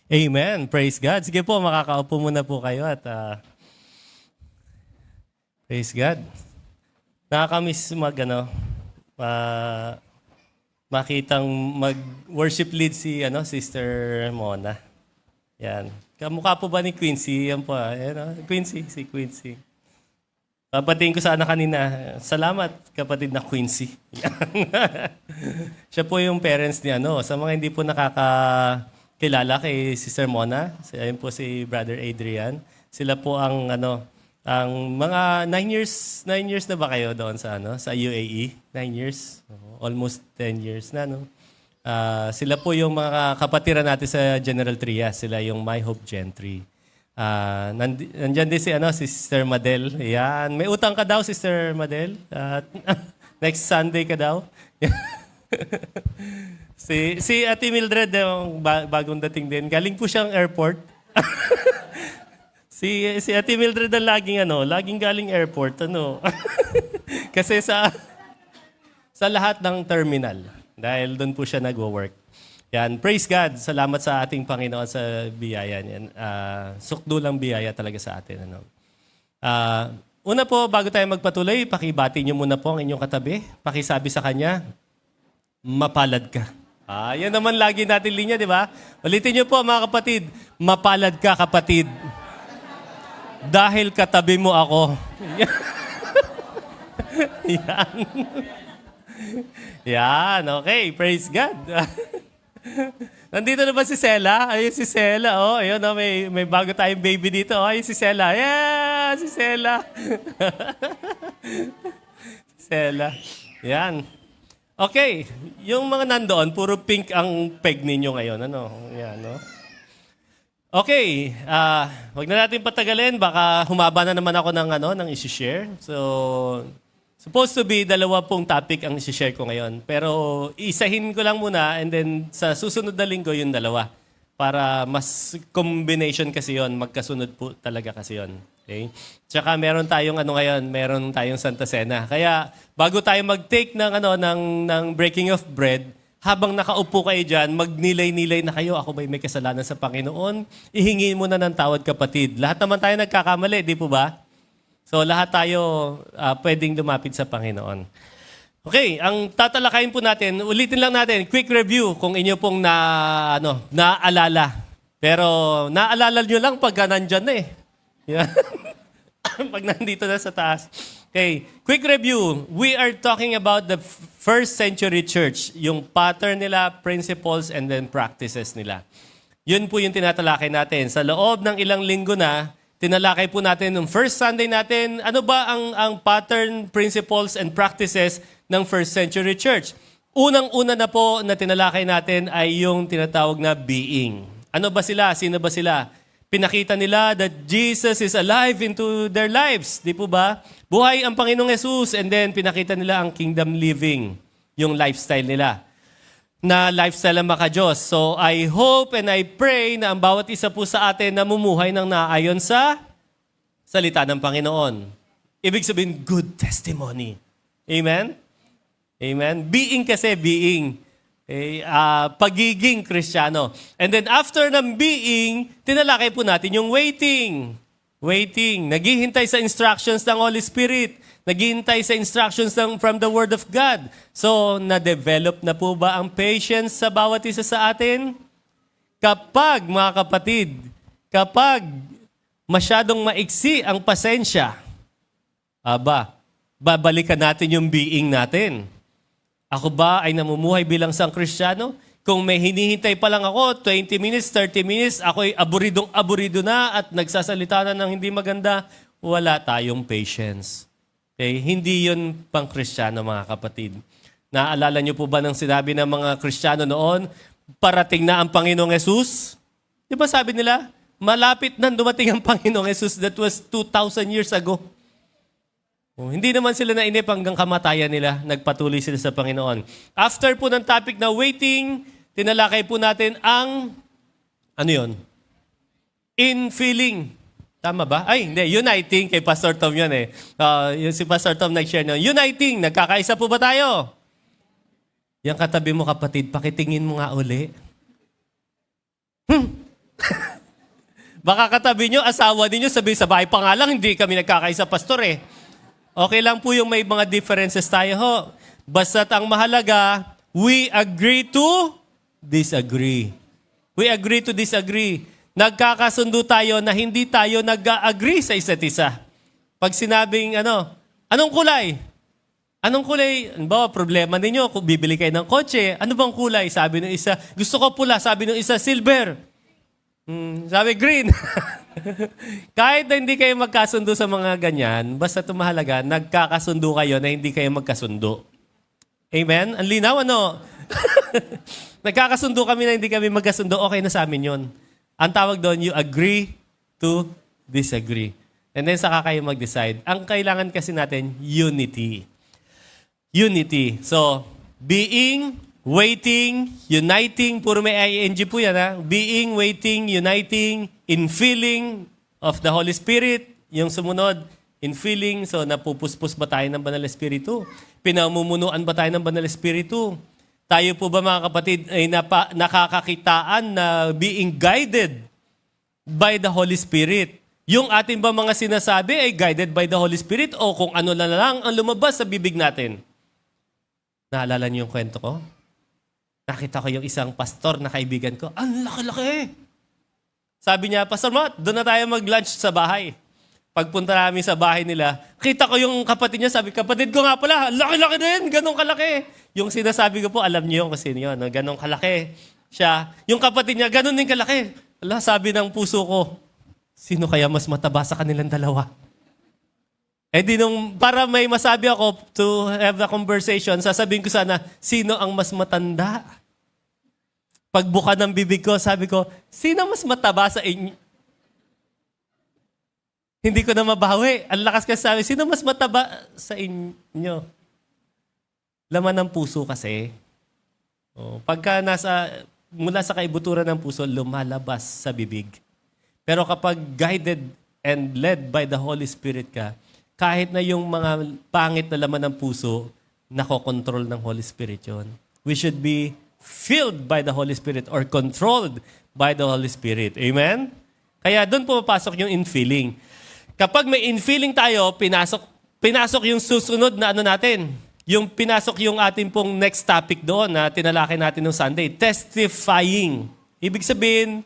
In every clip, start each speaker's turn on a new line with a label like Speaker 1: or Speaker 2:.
Speaker 1: Amen. Praise God. Sige po, makakaupo muna po kayo at praise God. Nakakamiss makitang mag-worship lead si Sister Mona. Yan. Kamukha po ba ni Quincy? Yan po. Quincy, si Quincy. Kapatid ko sana kanina, salamat kapatid na Quincy. Siya po yung parents ni Sa mga hindi po nakakilala kay Sister Mona, ayun po si Brother Adrian. Sila po ang ang mga 9 years na ba kayo doon sa UAE? 9 years? Almost 10 years na, no? Sila po yung mga kapatiran natin sa General Trias. Sila yung My Hope Gentry. Nandyan din si Sister Madel. Yan. May utang ka daw, Sister Madel. Next Sunday ka daw. si Ate Mildred, yung bagong dating din. Galing po siyang airport. si Ate Mildred ang laging galing airport. Kasi sa lahat ng terminal. Dahil doon po siya nagwo-work. Yan, praise God. Salamat sa ating Panginoon sa biyaya niyan. Sukdo lang biyaya talaga sa atin. Una po, bago tayo magpatuloy, pakibati niyo muna po ang inyong katabi. Pakisabi sa kanya, mapalad ka. Yan naman lagi natin linya, di ba? Ulitin niyo po mga kapatid, mapalad ka kapatid. Dahil katabi mo ako. Yan. Yan, okay. Praise God. Nandito na ba si Sela? Ayun si Sela. Ayun, may bago tayong baby dito. Ayun si Sela. Yeah! Si Sela. Sela. Yan. Okay. Yung mga nandoon, puro pink ang peg ninyo ngayon. Yan, no? Okay. Wag na natin patagalin. Baka humaba na naman ako ng isi-share. So, supposed to be 2 topic ang isi-share ko ngayon. Pero isahin ko lang muna and then sa susunod na linggo yung 2. Para mas combination kasi yon, magkasunod po talaga kasi yon. Okay? Tsaka meron tayong meron tayong Santa Cena. Kaya bago tayo mag-take ng breaking of bread, habang nakaupo kayo dyan, magnilay-nilay na kayo. Ako ba'y may kasalanan sa Panginoon? Ihingi mo na ng tawad kapatid. Lahat naman tayo nagkakamali, di po ba? So lahat tayo pwedeng lumapit sa Panginoon. Okay, ang tatalakayin po natin, ulitin lang natin, quick review kung inyo pong naalala. Pero naalala nyo lang pagka nandyan na eh. Yeah. Pag nandito na sa taas. Okay, quick review. We are talking about the first century church, yung pattern nila, principles, and then practices nila. Yun po yung tinatalakay natin. Sa loob ng ilang linggo na, tinalakay po natin nung first Sunday natin, ano ba ang pattern, principles, and practices ng first century church? Unang-una na po na tinalakay natin ay yung tinatawag na being. Ano ba sila? Sino ba sila? Pinakita nila that Jesus is alive into their lives. Di po ba? Buhay ang Panginoong Jesus and then pinakita nila ang kingdom living, yung lifestyle nila. Na lifestyle ang maka-Diyos. So, I hope and I pray na ang bawat isa po sa atin namumuhay ng naayon sa salita ng Panginoon. Ibig sabihin, good testimony. Amen? Amen? Being kasi, being. Pagiging Kristiyano. And then after ng being, tinalakay po natin yung waiting. Waiting. Naghihintay sa instructions ng Holy Spirit. Naghihintay sa instructions from the Word of God. So, na-develop na po ba ang patience sa bawat isa sa atin? Kapag, mga kapatid, kapag masyadong maiksi ang pasensya, babalikan natin yung being natin. Ako ba ay namumuhay bilang isang Kristiyano? Kung may hinihintay pa lang ako, 20 minutes, 30 minutes, ako'y aburidong-aburido na at nagsasalita na ng hindi maganda, wala tayong patience. Okay? Hindi yun pang Kristiyano, mga kapatid. Naalala niyo po ba ng sinabi ng mga Kristiyano noon, parating na ang Panginoong Yesus? Di ba sabi nila, malapit na dumating ang Panginoong Yesus, that was 2,000 years ago. Hindi naman sila nainip hanggang kamatayan nila, nagpatuloy sila sa Panginoon. After po ng topic na waiting, tinalakay po natin ang, infilling. Tama ba? Ay, hindi. Uniting. Kay Pastor Tom yun eh. Yung si Pastor Tom nag-share nun. Uniting. Nagkakaisa po ba tayo? Yang katabi mo kapatid, pakitingin mo nga uli. Baka katabi nyo, asawa ninyo, sabi sa bahay pa nga lang, hindi kami nagkakaisa, pastor eh. Okay lang po yung may mga differences tayo ho. Basta't ang mahalaga, we agree to disagree. We agree to disagree. Nagkakasundo tayo na hindi tayo nag-agree sa isa't isa. Pag sinabing anong kulay? Anong kulay? Ano ba, problema ninyo kung bibili kayo ng kotse? Ano bang kulay? Sabi ng isa, gusto ko pula. Sabi ng isa, silver. Sabi, green. Kahit na hindi kayo magkasundo sa mga ganyan, basta mahalaga, nagkakasundo kayo na hindi kayo magkasundo. Amen? Ang linaw, ano? Nagkakasundo kami na hindi kami magkasundo, okay na sa amin yon. Ang tawag doon, you agree to disagree. And then saka kayo mag-decide. Ang kailangan kasi natin, unity. Unity. So, being, waiting, uniting, puro may ing po yan ha. Being, waiting, uniting, in feeling of the Holy Spirit. Yung sumunod, in feeling, so napupuspos ba tayo ng Banal Espiritu? Pinamumunuan ba tayo ng Banal Espiritu? Tayo po ba mga kapatid ay nakakakitaan na being guided by the Holy Spirit? Yung ating ba mga sinasabi ay guided by the Holy Spirit o kung ano na lang ang lumabas sa bibig natin? Naalala niyo yung kwento ko? Nakita ko yung isang pastor na kaibigan ko. Ang laki-laki! Sabi niya, Pastor Matt, doon na tayo mag-lunch sa bahay. Pagpunta namin sa bahay nila, kita ko yung kapatid niya, sabi, kapatid ko nga pala, laki-laki din, ganun kalaki. Yung sinasabi ko po, alam niyo yung kasi yun, ganun kalaki siya. Yung kapatid niya, ganun din kalaki. Ala, sabi ng puso ko, sino kaya mas mataba sa kanilang dalawa? Eh di nung, para may masabi ako to have the conversation, sasabihin ko sana, sino ang mas matanda? Pagbuka ng bibig ko, sabi ko, sino mas mataba sa inyo? Hindi ko na mabawi. Ang lakas kasi sabi, sino mas mataba sa inyo? Laman ng puso kasi. Pagka mula sa kaibuturan ng puso, lumalabas sa bibig. Pero kapag guided and led by the Holy Spirit ka, kahit na yung mga pangit na laman ng puso, nakokontrol ng Holy Spirit yon. We should be filled by the Holy Spirit or controlled by the Holy Spirit. Amen? Kaya doon pumapasok yung infilling. Kapag may infilling tayo, pinasok yung susunod na natin. Yung pinasok yung ating pong next topic doon na tinalakay natin noong Sunday. Testifying. Ibig sabihin,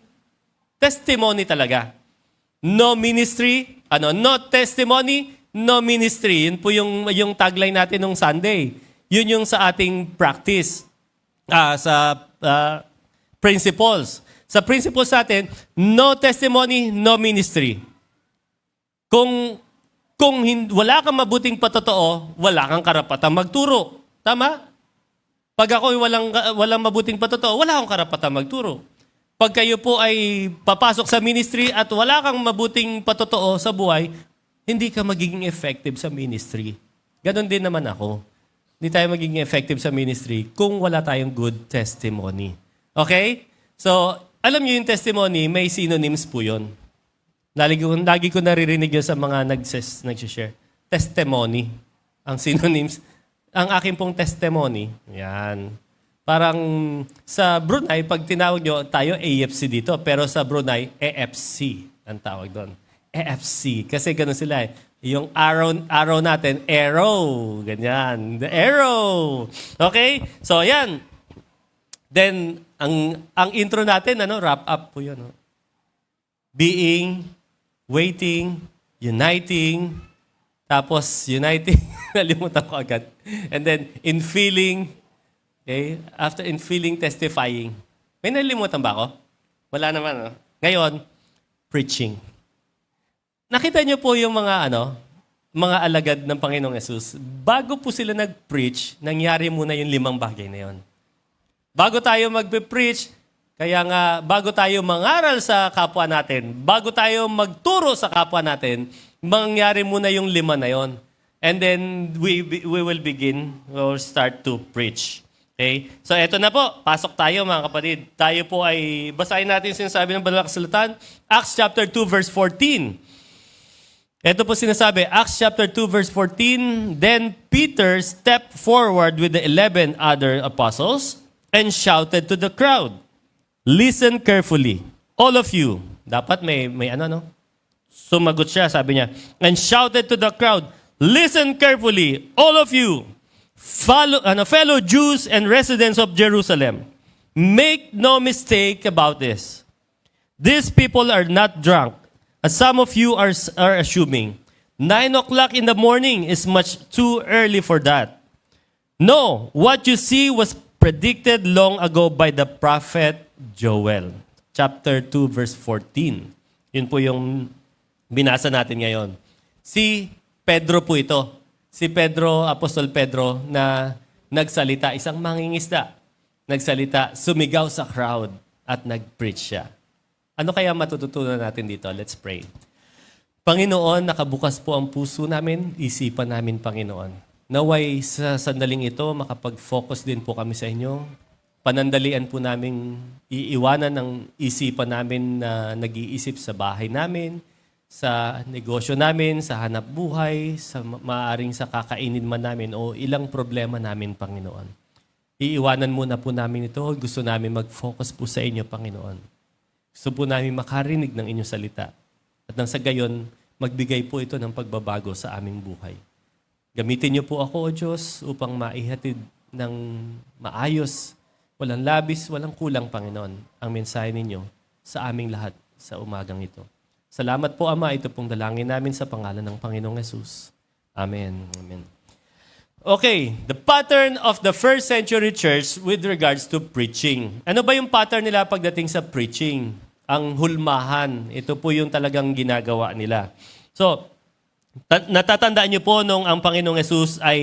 Speaker 1: testimony talaga. No ministry, no testimony, no ministry. Yun po yung tagline natin nung Sunday. Yun yung sa ating practice. Sa principles. Sa principles natin, no testimony, no ministry. Kung wala kang mabuting patotoo, wala kang karapatang magturo. Tama? Pag ako walang mabuting patotoo, wala akong karapatang magturo. Pag kayo po ay papasok sa ministry at wala kang mabuting patotoo sa buhay, hindi ka magiging effective sa ministry. Ganon din naman ako. Hindi tayo magiging effective sa ministry kung wala tayong good testimony. Okay? So, alam niyo yung testimony, may synonyms po yun. Lagi ko naririnig yun sa mga nag-share. Testimony. Ang synonyms. Ang aking pong testimony, yan. Parang sa Brunei, pag tinawag nyo, tayo AFC dito. Pero sa Brunei, AFC ang tawag doon. AFC. Kasi ganun sila eh. Yung arrow natin, arrow. Ganyan. The arrow. Okay? So, yan. Then, ang intro natin, wrap up po yun. Being, waiting, uniting, tapos uniting, nalimutan ko agad. And then, in feeling, okay? After in feeling, testifying. May nalimutan ba ako? Wala naman, no? Ngayon, preaching. Nakita niyo po yung mga alagad ng Panginoong Yesus. Bago po sila nag-preach, nangyari muna yung 5 bagay na yon. Bago tayo mag-preach, kaya nga, bago tayo mangaral sa kapwa natin, bago tayo magturo sa kapwa natin, mangyari muna yung 5 na yon. And then, we will begin or start to preach. Okay? So, eto na po. Pasok tayo, mga kapatid. Tayo po ay, basahin natin sinasabi ng Banal na Kasulatan. Acts chapter 2, verse 14. Ito po sinasabi, Acts chapter 2, verse 14, Then Peter stepped forward with the 11 other apostles and shouted to the crowd, Listen carefully, all of you. Dapat may ano, no? Sumagot siya, sabi niya, and shouted to the crowd, "Listen carefully, all of you, fellow Jews and residents of Jerusalem. Make no mistake about this. These people are not drunk, as some of you are assuming. 9 o'clock in the morning is much too early for that. No, what you see was predicted long ago by the prophet Joel." Chapter 2, verse 14. Yun po yung binasa natin ngayon. Si Pedro po ito. Si Pedro, Apostol Pedro, na nagsalita, isang mangingisda. Nagsalita, sumigaw sa crowd at nag-preach siya. Ano kaya matututunan natin dito? Let's pray. Panginoon, nakabukas po ang puso namin, isipan namin, Panginoon. Naway sa sandaling ito, makapag-focus din po kami sa inyo. Panandalian po namin iiwanan ng isipan namin na nag-iisip sa bahay namin, sa negosyo namin, sa hanap buhay, sa maaaring sa kakainin man namin o ilang problema namin, Panginoon. Iiwanan muna po namin ito. Gusto namin mag-focus po sa inyo, Panginoon. Gusto po namin makarinig ng inyong salita. At nang sa gayon, magbigay po ito ng pagbabago sa aming buhay. Gamitin niyo po ako, O Diyos, upang maihatid ng maayos, walang labis, walang kulang, Panginoon, ang mensahe ninyo sa aming lahat sa umagang ito. Salamat po, Ama. Ito pong dalangin namin sa pangalan ng Panginoong Yesus. Amen. Amen. Okay, the pattern of the first century church with regards to preaching. Ano ba yung pattern nila pagdating sa preaching? Ang hulmahan. Ito po yung talagang ginagawa nila. So, natatandaan niyo po nung ang Panginoong Yesus ay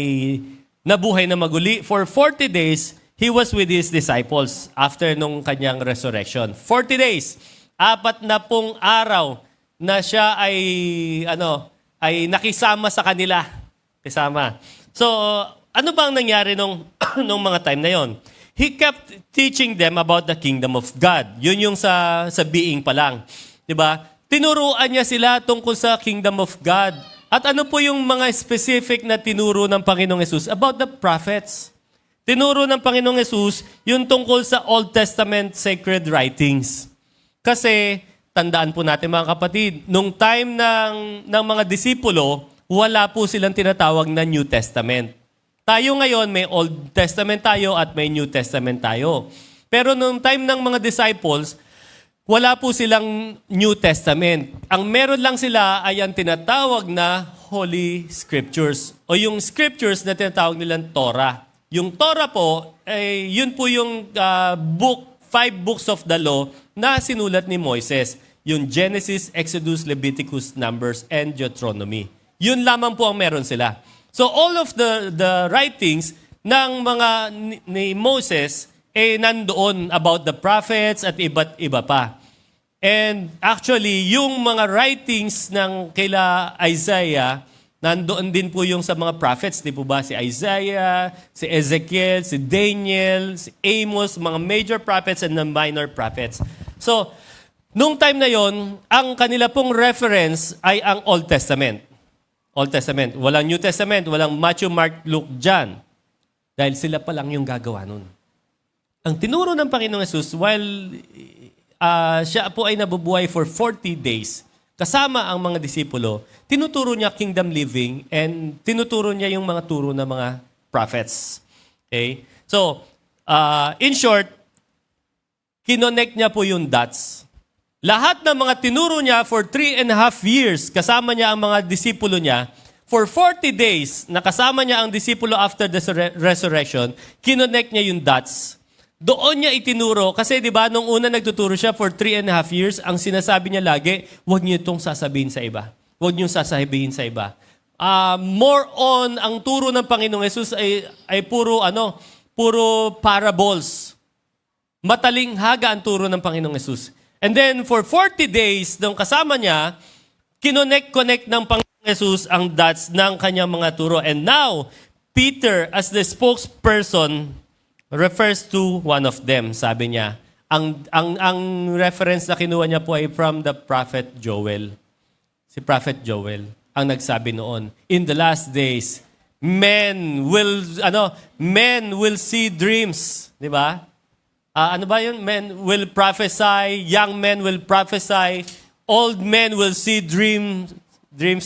Speaker 1: nabuhay na maguli. For 40 days, He was with His disciples after nung kanyang resurrection. 40 days, 40 araw na siya ay nakisama sa kanila. Kasama. So, ano bang nangyari nung mga time na yon? He kept teaching them about the kingdom of God. Yun yung sa being pa lang. Diba? Tinuruan niya sila tungkol sa kingdom of God. At ano po yung mga specific na tinuro ng Panginoong Yesus? About the prophets. Tinuro ng Panginoong Yesus yung tungkol sa Old Testament sacred writings. Kasi, tandaan po natin mga kapatid, nung time ng mga disipulo, wala po silang tinatawag na New Testament. Tayo ngayon, may Old Testament tayo at may New Testament tayo. Pero nung time ng mga disciples, wala po silang New Testament. Ang meron lang sila ay ang tinatawag na Holy Scriptures o yung Scriptures na tinatawag nilang Torah. Yung Torah po, yun po yung 5 books of the law na sinulat ni Moises. Yung Genesis, Exodus, Leviticus, Numbers, and Deuteronomy. Yun lamang po ang meron sila. So all of the writings ng mga ni Moses nandoon about the prophets at iba't iba pa. And actually, yung mga writings ng kaila Isaiah, nandoon din po yung sa mga prophets, di po ba? Si Isaiah, si Ezekiel, si Daniel, si Amos, mga major prophets and the minor prophets. So, nung time na yon, ang kanila pong reference ay ang Old Testament. Old Testament. Walang New Testament, walang Matthew, Mark, Luke, John. Dahil sila pa lang yung gagawa nun. Ang tinuro ng Panginoong Yesus, while siya po ay nabubuhay for 40 days, kasama ang mga disipulo, tinuturo niya kingdom living and tinuturo niya yung mga turo ng mga prophets. Okay? So, in short, kinonect niya po yung dots. Lahat ng mga tinuro niya for 3.5 years, kasama niya ang mga disipulo niya, for 40 days, nakasama niya ang disipulo after the resurrection, kinonect niya yung dots. Doon niya itinuro, kasi di ba, nung una nagtuturo siya for 3.5 years, ang sinasabi niya lagi, huwag niyo itong sasabihin sa iba. Huwag niyo sasabihin sa iba. More on, ang turo ng Panginoong Yesus ay puro parables. Matalinghaga ang turo ng Panginoong Yesus. And then, for 40 days, nung kasama niya, kinonect ng Panginoong Yesus ang dots ng kanyang mga turo. And now, Peter, as the spokesperson, refers to one of them. Sabi niya, ang reference na kinuha niya po ay from the prophet Joel. Si prophet Joel, ang nagsabi noon, in the last days, men will see dreams. Di ba? Ano ba yun? Men will prophesy, young men will prophesy, old men will see dreams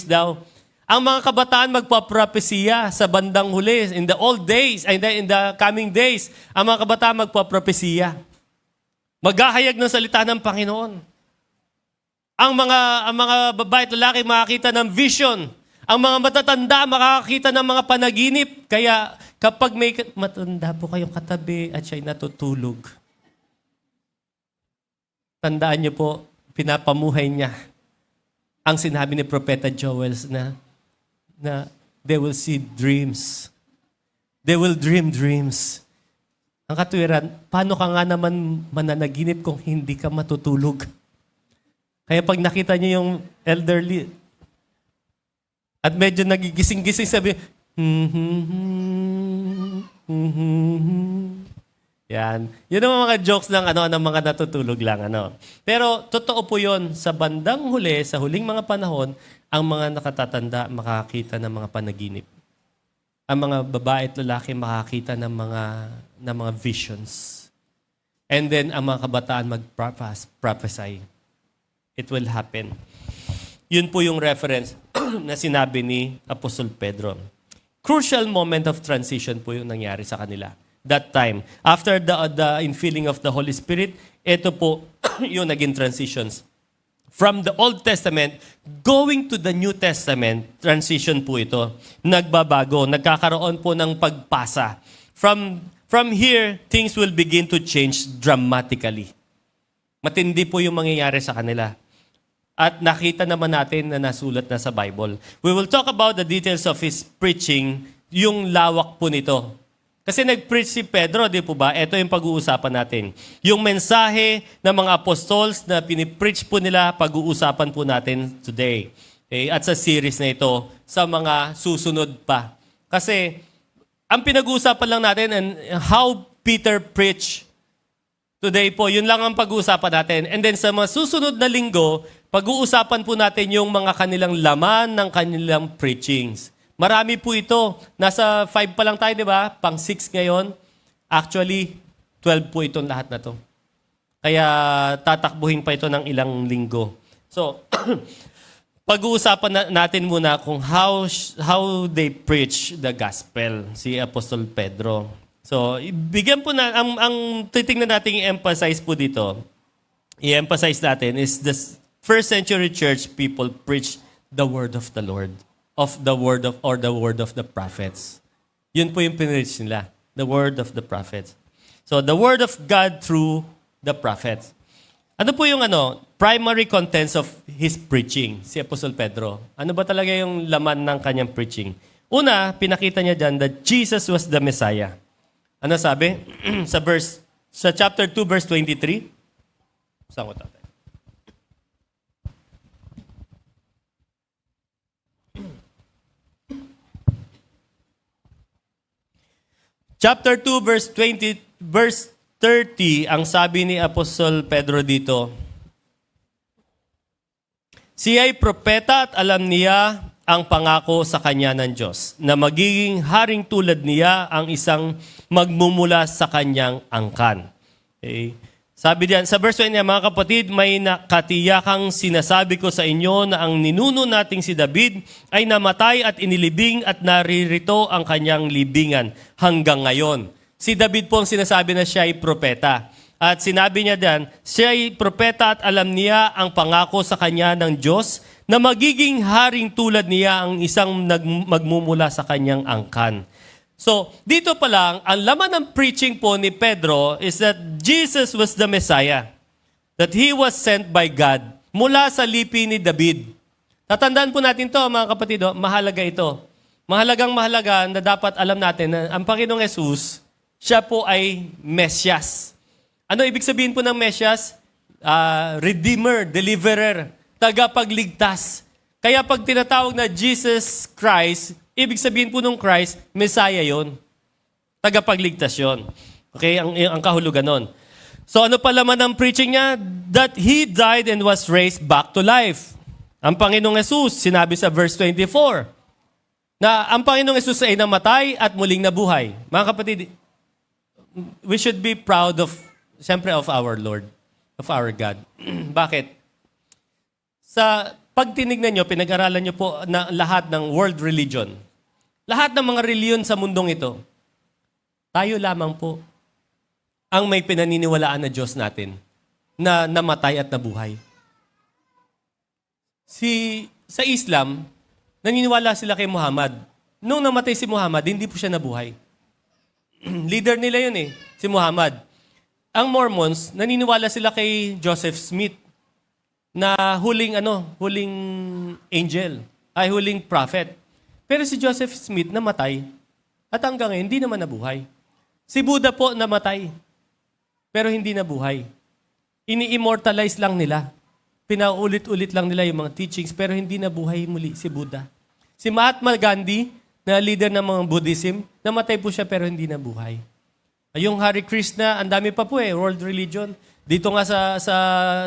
Speaker 1: daw. Ang mga kabataan magpapropesiya sa bandang huli. In the old days, in the coming days, ang mga kabataan magpapropesiya. Maghahayag ng salita ng Panginoon. Ang mga babae at lalaki makakita ng vision. Ang mga matatanda makakakita ng mga panaginip. Kaya kapag may matanda po kayong katabi at siya'y natutulog, tandaan niyo po, pinapamuhay niya ang sinabi ni Propeta Joel na they will see dreams. They will dream dreams. Ang katwiran, paano ka nga naman mananaginip kung hindi ka matutulog? Kaya pag nakita niyo yung elderly at medyo nagigising-gising, sabi, yan. Yun ang mga jokes ng mga natutulog lang. Pero totoo po yun, sa bandang huli, sa huling mga panahon, ang mga nakatatanda makakita ng mga panaginip. Ang mga babae at lalaki makakita ng mga visions. And then, ang mga kabataan mag-prophesy. It will happen. Yun po yung reference na sinabi ni Apostol Pedro. Crucial moment of transition po yung nangyari sa kanila. That time. After the infilling of the Holy Spirit, ito po yung naging transitions. From the Old Testament, going to the New Testament, transition po ito. Nagbabago, nagkakaroon po ng pagpasa. From here, things will begin to change dramatically. Matindi po yung mangyayari sa kanila. At nakita naman natin na nasulat na sa Bible. We will talk about the details of his preaching, yung lawak po nito. Kasi nag-preach si Pedro, di po ba? Ito yung pag-uusapan natin. Yung mensahe ng mga apostles na pinipreach po nila, pag-uusapan po natin today. Okay? At sa series na ito, sa mga susunod pa. Kasi, ang pinag-uusapan lang natin and how Peter preached today po, yun lang ang pag-uusapan natin. And then sa mga susunod na linggo, pag-uusapan po natin yung mga kanilang laman ng kanilang preachings. Marami po ito. Nasa 5 pa lang tayo, di ba? Pang 6 ngayon. Actually, 12 po itong lahat na to. Kaya tatakbuhin pa ito ng ilang linggo. So, pag-uusapan natin muna kung how they preach the gospel, si Apostol Pedro. So, bigyan po na, ang titingnan natin i-emphasize po dito, i-emphasize natin is the first century church people preach the word of the Lord, the word of the prophets. Yun po yung pinreach nila, the word of the prophets. So, the word of God through the prophets. Ano po yung primary contents of his preaching, si Apostol Pedro? Ano ba talaga yung laman ng kanyang preaching? Una, pinakita niya dyan that Jesus was the Messiah. Ano sabi? sa chapter 2, verse 23. Saan ko tatay? Chapter 2, verse 30, ang sabi ni Apostol Pedro dito, siya'y propeta at alam niya ang pangako sa kanya ng Diyos, na magiging haring tulad niya ang isang magmumula sa kanyang angkan. Okay? Sabi diyan, sa verse 20, mga kapatid, may nakatiyakang sinasabi ko sa inyo na ang ninuno nating si David ay namatay at inilibing at naririto ang kanyang libingan hanggang ngayon. Si David po ang sinasabi na siya ay propeta. At sinabi niya diyan, siya ay propeta at alam niya ang pangako sa kanya ng Diyos na magiging haring tulad niya ang isang magmumula sa kanyang angkan. So, dito pa lang, ang laman ng preaching po ni Pedro is that Jesus was the Messiah. That He was sent by God mula sa lipi ni David. Tatandaan po natin to, mga kapatid, mahalaga ito. Mahalagang-mahalaga na dapat alam natin na ang Panginoong Jesus, siya po ay Mesias. Ano ibig sabihin po ng Mesias? Redeemer, deliverer, tagapagligtas. Kaya pag tinatawag na Jesus Christ, ibig sabihin po nung Christ, Messiah yon, tagapagligtas yon. Okay, ang kahulugan nun. So ano pa laman ng preaching niya? That He died and was raised back to life. Ang Panginoong Jesus, sinabi sa verse 24, na ang Panginoong Jesus ay namatay at muling nabuhay. Mga kapatid, we should be proud of, siyempre, of our Lord, of our God. Bakit? sa pag tinignan nyo, pinag-aralan nyo po na lahat ng world religion. Lahat ng mga reliyon sa mundong ito, tayo lamang po ang may pinaniniwalaan na Diyos natin na namatay at nabuhay. Sa Islam, naniniwala sila kay Muhammad. Nung namatay si Muhammad, hindi po siya nabuhay. Leader nila yun si Muhammad. Ang Mormons, naniniwala sila kay Joseph Smith na huling angel, huling prophet. Pero si Joseph Smith namatay at hanggang ngayon hindi naman nabuhay. Si Buddha po namatay, pero hindi nabuhay. Ini-immortalize lang nila. Pinaulit-ulit lang nila yung mga teachings, pero hindi nabuhay muli si Buddha. Si Mahatma Gandhi, na leader ng mga Buddhism, namatay po siya pero hindi nabuhay. Yung Hare Krishna, ang dami pa po world religion. Dito nga sa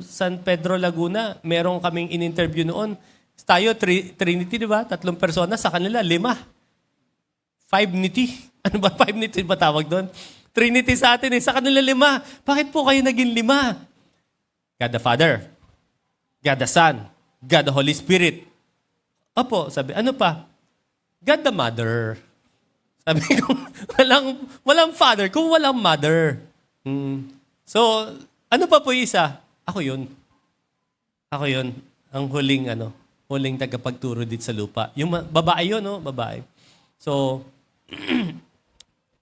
Speaker 1: San Pedro, Laguna, meron kaming in-interview noon. Tayo, Trinity, di ba? 3 persona, sa kanila, 5. 5-nity. Ano ba? 5-nity ba tawag doon? Trinity sa atin sa kanila 5. Bakit po kayo naging 5? God the Father, God the Son, God the Holy Spirit. Opo, sabi, ano pa? God the Mother. Sabi ko, walang father kung walang mother. So, ano pa po yung isa? Ako yun. Ang huling tagapagturo dito sa lupa. Yung babae yun, no? Babae. So,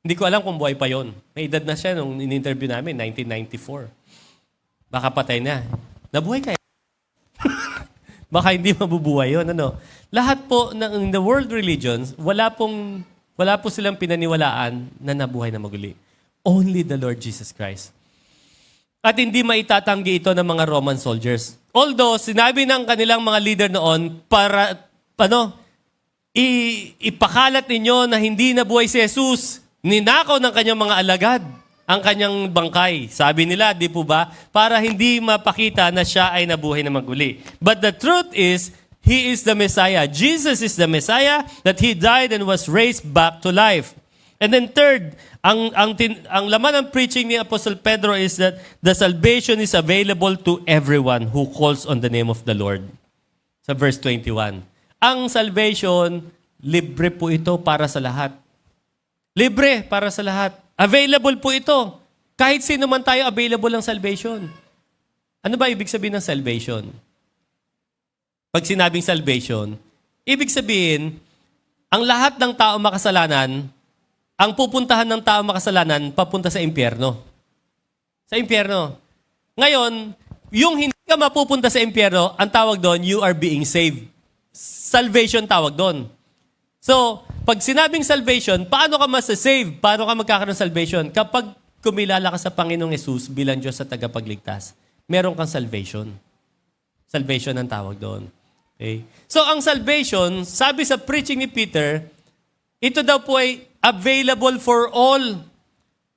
Speaker 1: hindi ko alam kung buhay pa yun. May edad na siya nung in-interview namin, 1994. Baka patay na. Nabuhay kaya? Baka hindi mabubuhay yun. Lahat po ng the world religions, wala po silang pinaniwalaan na nabuhay na maguli. Only the Lord Jesus Christ. At hindi maitatanggi ito ng mga Roman soldiers. Although, sinabi ng kanilang mga leader noon para, ipakalat ninyo na hindi nabuhay si Jesus. Ninakaw ng kanyang mga alagad ang kanyang bangkay. Sabi nila, di po ba? Para hindi mapakita na siya ay nabuhay na maguli. But the truth is, He is the Messiah. Jesus is the Messiah, that He died and was raised back to life. And then third, ang laman ng preaching ni Apostle Pedro is that the salvation is available to everyone who calls on the name of the Lord. Sa verse 21. Ang salvation, libre po ito para sa lahat. Libre para sa lahat. Available po ito. Kahit sino man tayo, available ang salvation. Ano ba ibig sabihin ng salvation? Pag sinabing salvation, ibig sabihin, ang lahat ng tao makasalanan, ang pupuntahan ng tao makasalanan, papunta sa impyerno. Sa impyerno. Ngayon, yung hindi ka mapupunta sa impyerno, ang tawag doon, you are being saved. Salvation tawag doon. So, pag sinabing salvation, paano ka masasave? Paano ka magkakaroon ng salvation? Kapag kumilala ka sa Panginoong Yesus bilang Diyos sa tagapagligtas, meron kang salvation. Salvation ang tawag doon. Okay? So, ang salvation, sabi sa preaching ni Peter, ito daw po ay available for all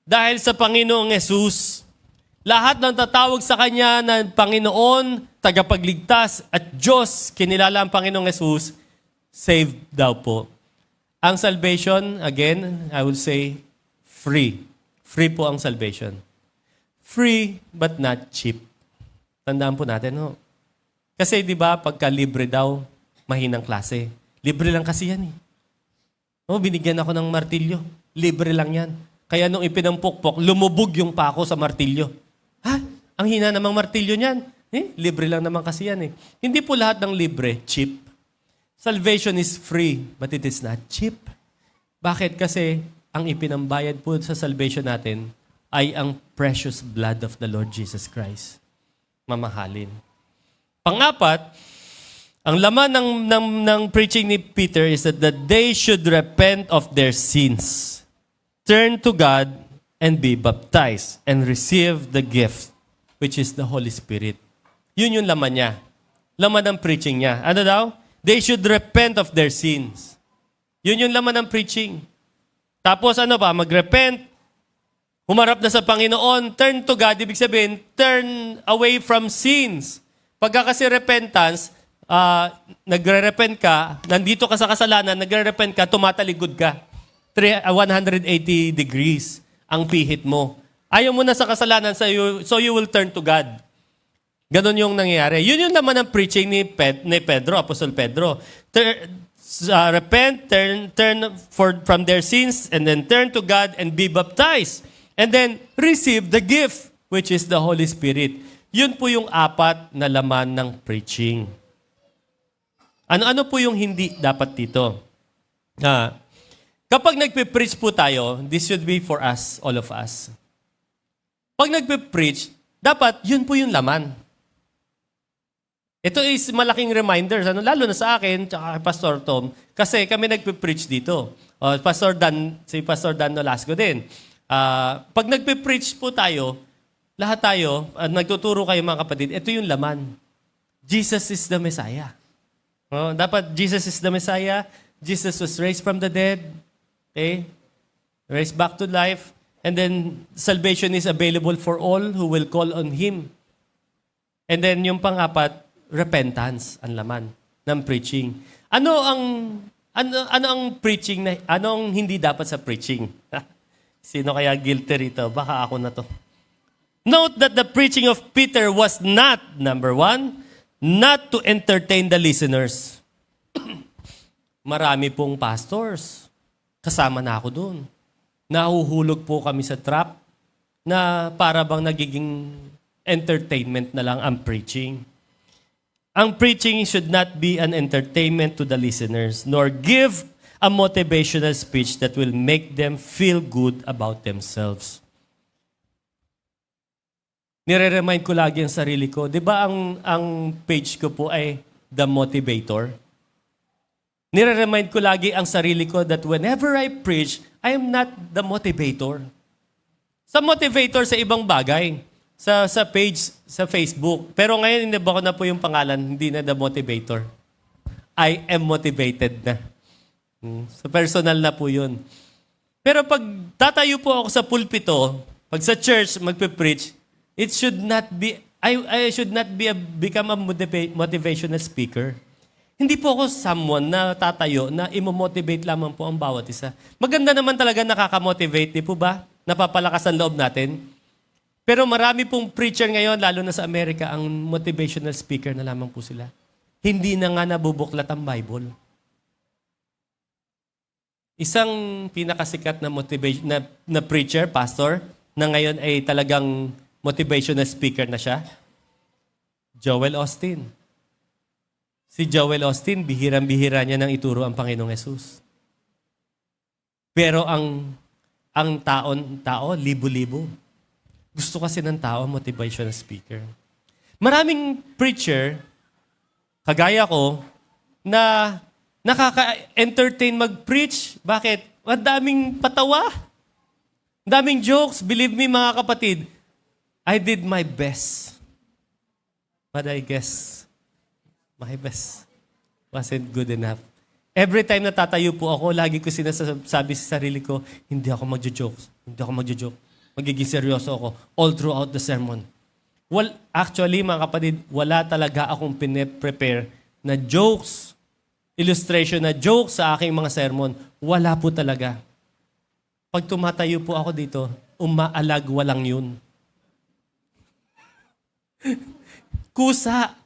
Speaker 1: dahil sa Panginoong Yesus. Lahat ng tatawag sa Kanya na Panginoon, tagapagligtas at Diyos, kinilala ang Panginoong Yesus, saved daw po. Ang salvation, again, I will say, free. Free po ang salvation. Free but not cheap. Tandaan po natin, no? Kasi di ba, pagka libre daw, mahinang klase. Libre lang kasi yan binigyan ako ng martilyo. Libre lang yan. Kaya nung ipinampukpok, lumubog yung pako sa martilyo. Ang hina namang martilyo niyan. Libre lang naman kasi yan Hindi po lahat ng libre, cheap. Salvation is free, but it is not cheap. Bakit? Kasi ang ipinambayad po sa salvation natin ay ang precious blood of the Lord Jesus Christ. Mamahalin. Pangapat, ang laman ng preaching ni Peter is that they should repent of their sins, turn to God, and be baptized, and receive the gift, which is the Holy Spirit. Yun yung laman niya. Laman ng preaching niya. Ano daw? They should repent of their sins. Yun yung laman ng preaching. Tapos mag-repent, humarap na sa Panginoon, turn to God, ibig sabihin, turn away from sins. Pagka kasi repentance, nagre-repent ka, nandito ka sa kasalanan, nagre-repent ka, tumataligod ka. 180 degrees ang pihit mo. Ayaw mo na sa kasalanan, so you will turn to God. Ganon yung nangyayari. Yun yung naman ang preaching ni Pedro, Apostol Pedro. Repent, from their sins, and then turn to God and be baptized. And then receive the gift, which is the Holy Spirit. Yun po yung apat na laman ng preaching. Ano-ano po yung hindi dapat dito? Kapag nagpe-preach po tayo, this should be for us, all of us. Pag nagpe-preach, dapat yun po yung laman. Ito is malaking reminders, lalo na sa akin, tsaka kay Pastor Tom, kasi kami nagpe-preach dito. Si Pastor Dan Nolasco din. Pag nagpe-preach po tayo, lahat tayo, nagtuturo kayo mga kapatid, ito yung laman. Jesus is the Messiah. Dapat Jesus is the Messiah. Jesus was raised from the dead. Okay? Raised back to life. And then, salvation is available for all who will call on Him. And then, yung pang-apat, repentance ang laman ng preaching. Ano ang preaching na anong hindi dapat sa preaching? Sino kaya guilty rito? Baka ako na to. Note that the preaching of Peter was not, number one, not to entertain the listeners. Marami pong pastors. Kasama na ako doon. Nahuhulog po kami sa trap na para bang nagiging entertainment na lang ang preaching. Ang preaching should not be an entertainment to the listeners, nor give a motivational speech that will make them feel good about themselves. Nire-remind ko lagi ang sarili ko. Di ba ang page ko po ay The Motivator? Nire-remind ko lagi ang sarili ko that whenever I preach, I am not the motivator. Sa motivator sa ibang bagay. Sa page, sa Facebook. Pero ngayon, iniba ko na po yung pangalan, hindi na The Motivator. I am motivated na. So personal na po yun. Pero pag tatayo po ako sa pulpito, pag sa church magpe-preach, it should not be, I should not become a motivational speaker. Hindi po ako someone na tatayo na imo-motivate lamang po ang bawat isa. Maganda naman talaga nakaka-motivate, di po ba? Napapalakas ang loob natin. Pero marami pong preacher ngayon, lalo na sa Amerika, ang motivational speaker na lamang po sila. Hindi na nga nabubuklat ang Bible. Isang pinakasikat na preacher, pastor, na ngayon ay talagang motivational speaker na siya, Joel Austin. Si Joel Austin, bihirang-bihira niya nang ituro ang Panginoong Yesus. Pero ang tao, libo-libo. Gusto kasi ng tao, motivational speaker. Maraming preacher, kagaya ko, na nakaka-entertain mag-preach. Bakit? Ang daming patawa. Ang daming jokes. Believe me, mga kapatid, I did my best. But I guess, my best wasn't good enough. Every time na tatayo po ako, lagi ko sinasabi sa sarili ko, hindi ako magjo-jokes. Hindi ako magjo-joke. Magiging seryoso ako all throughout the sermon. Well, actually, mga kapatid, wala talaga akong pine-prepare na jokes, illustration na jokes sa aking mga sermon. Wala po talaga. Pag tumatayo po ako dito, umaalag walang yun. Kusa.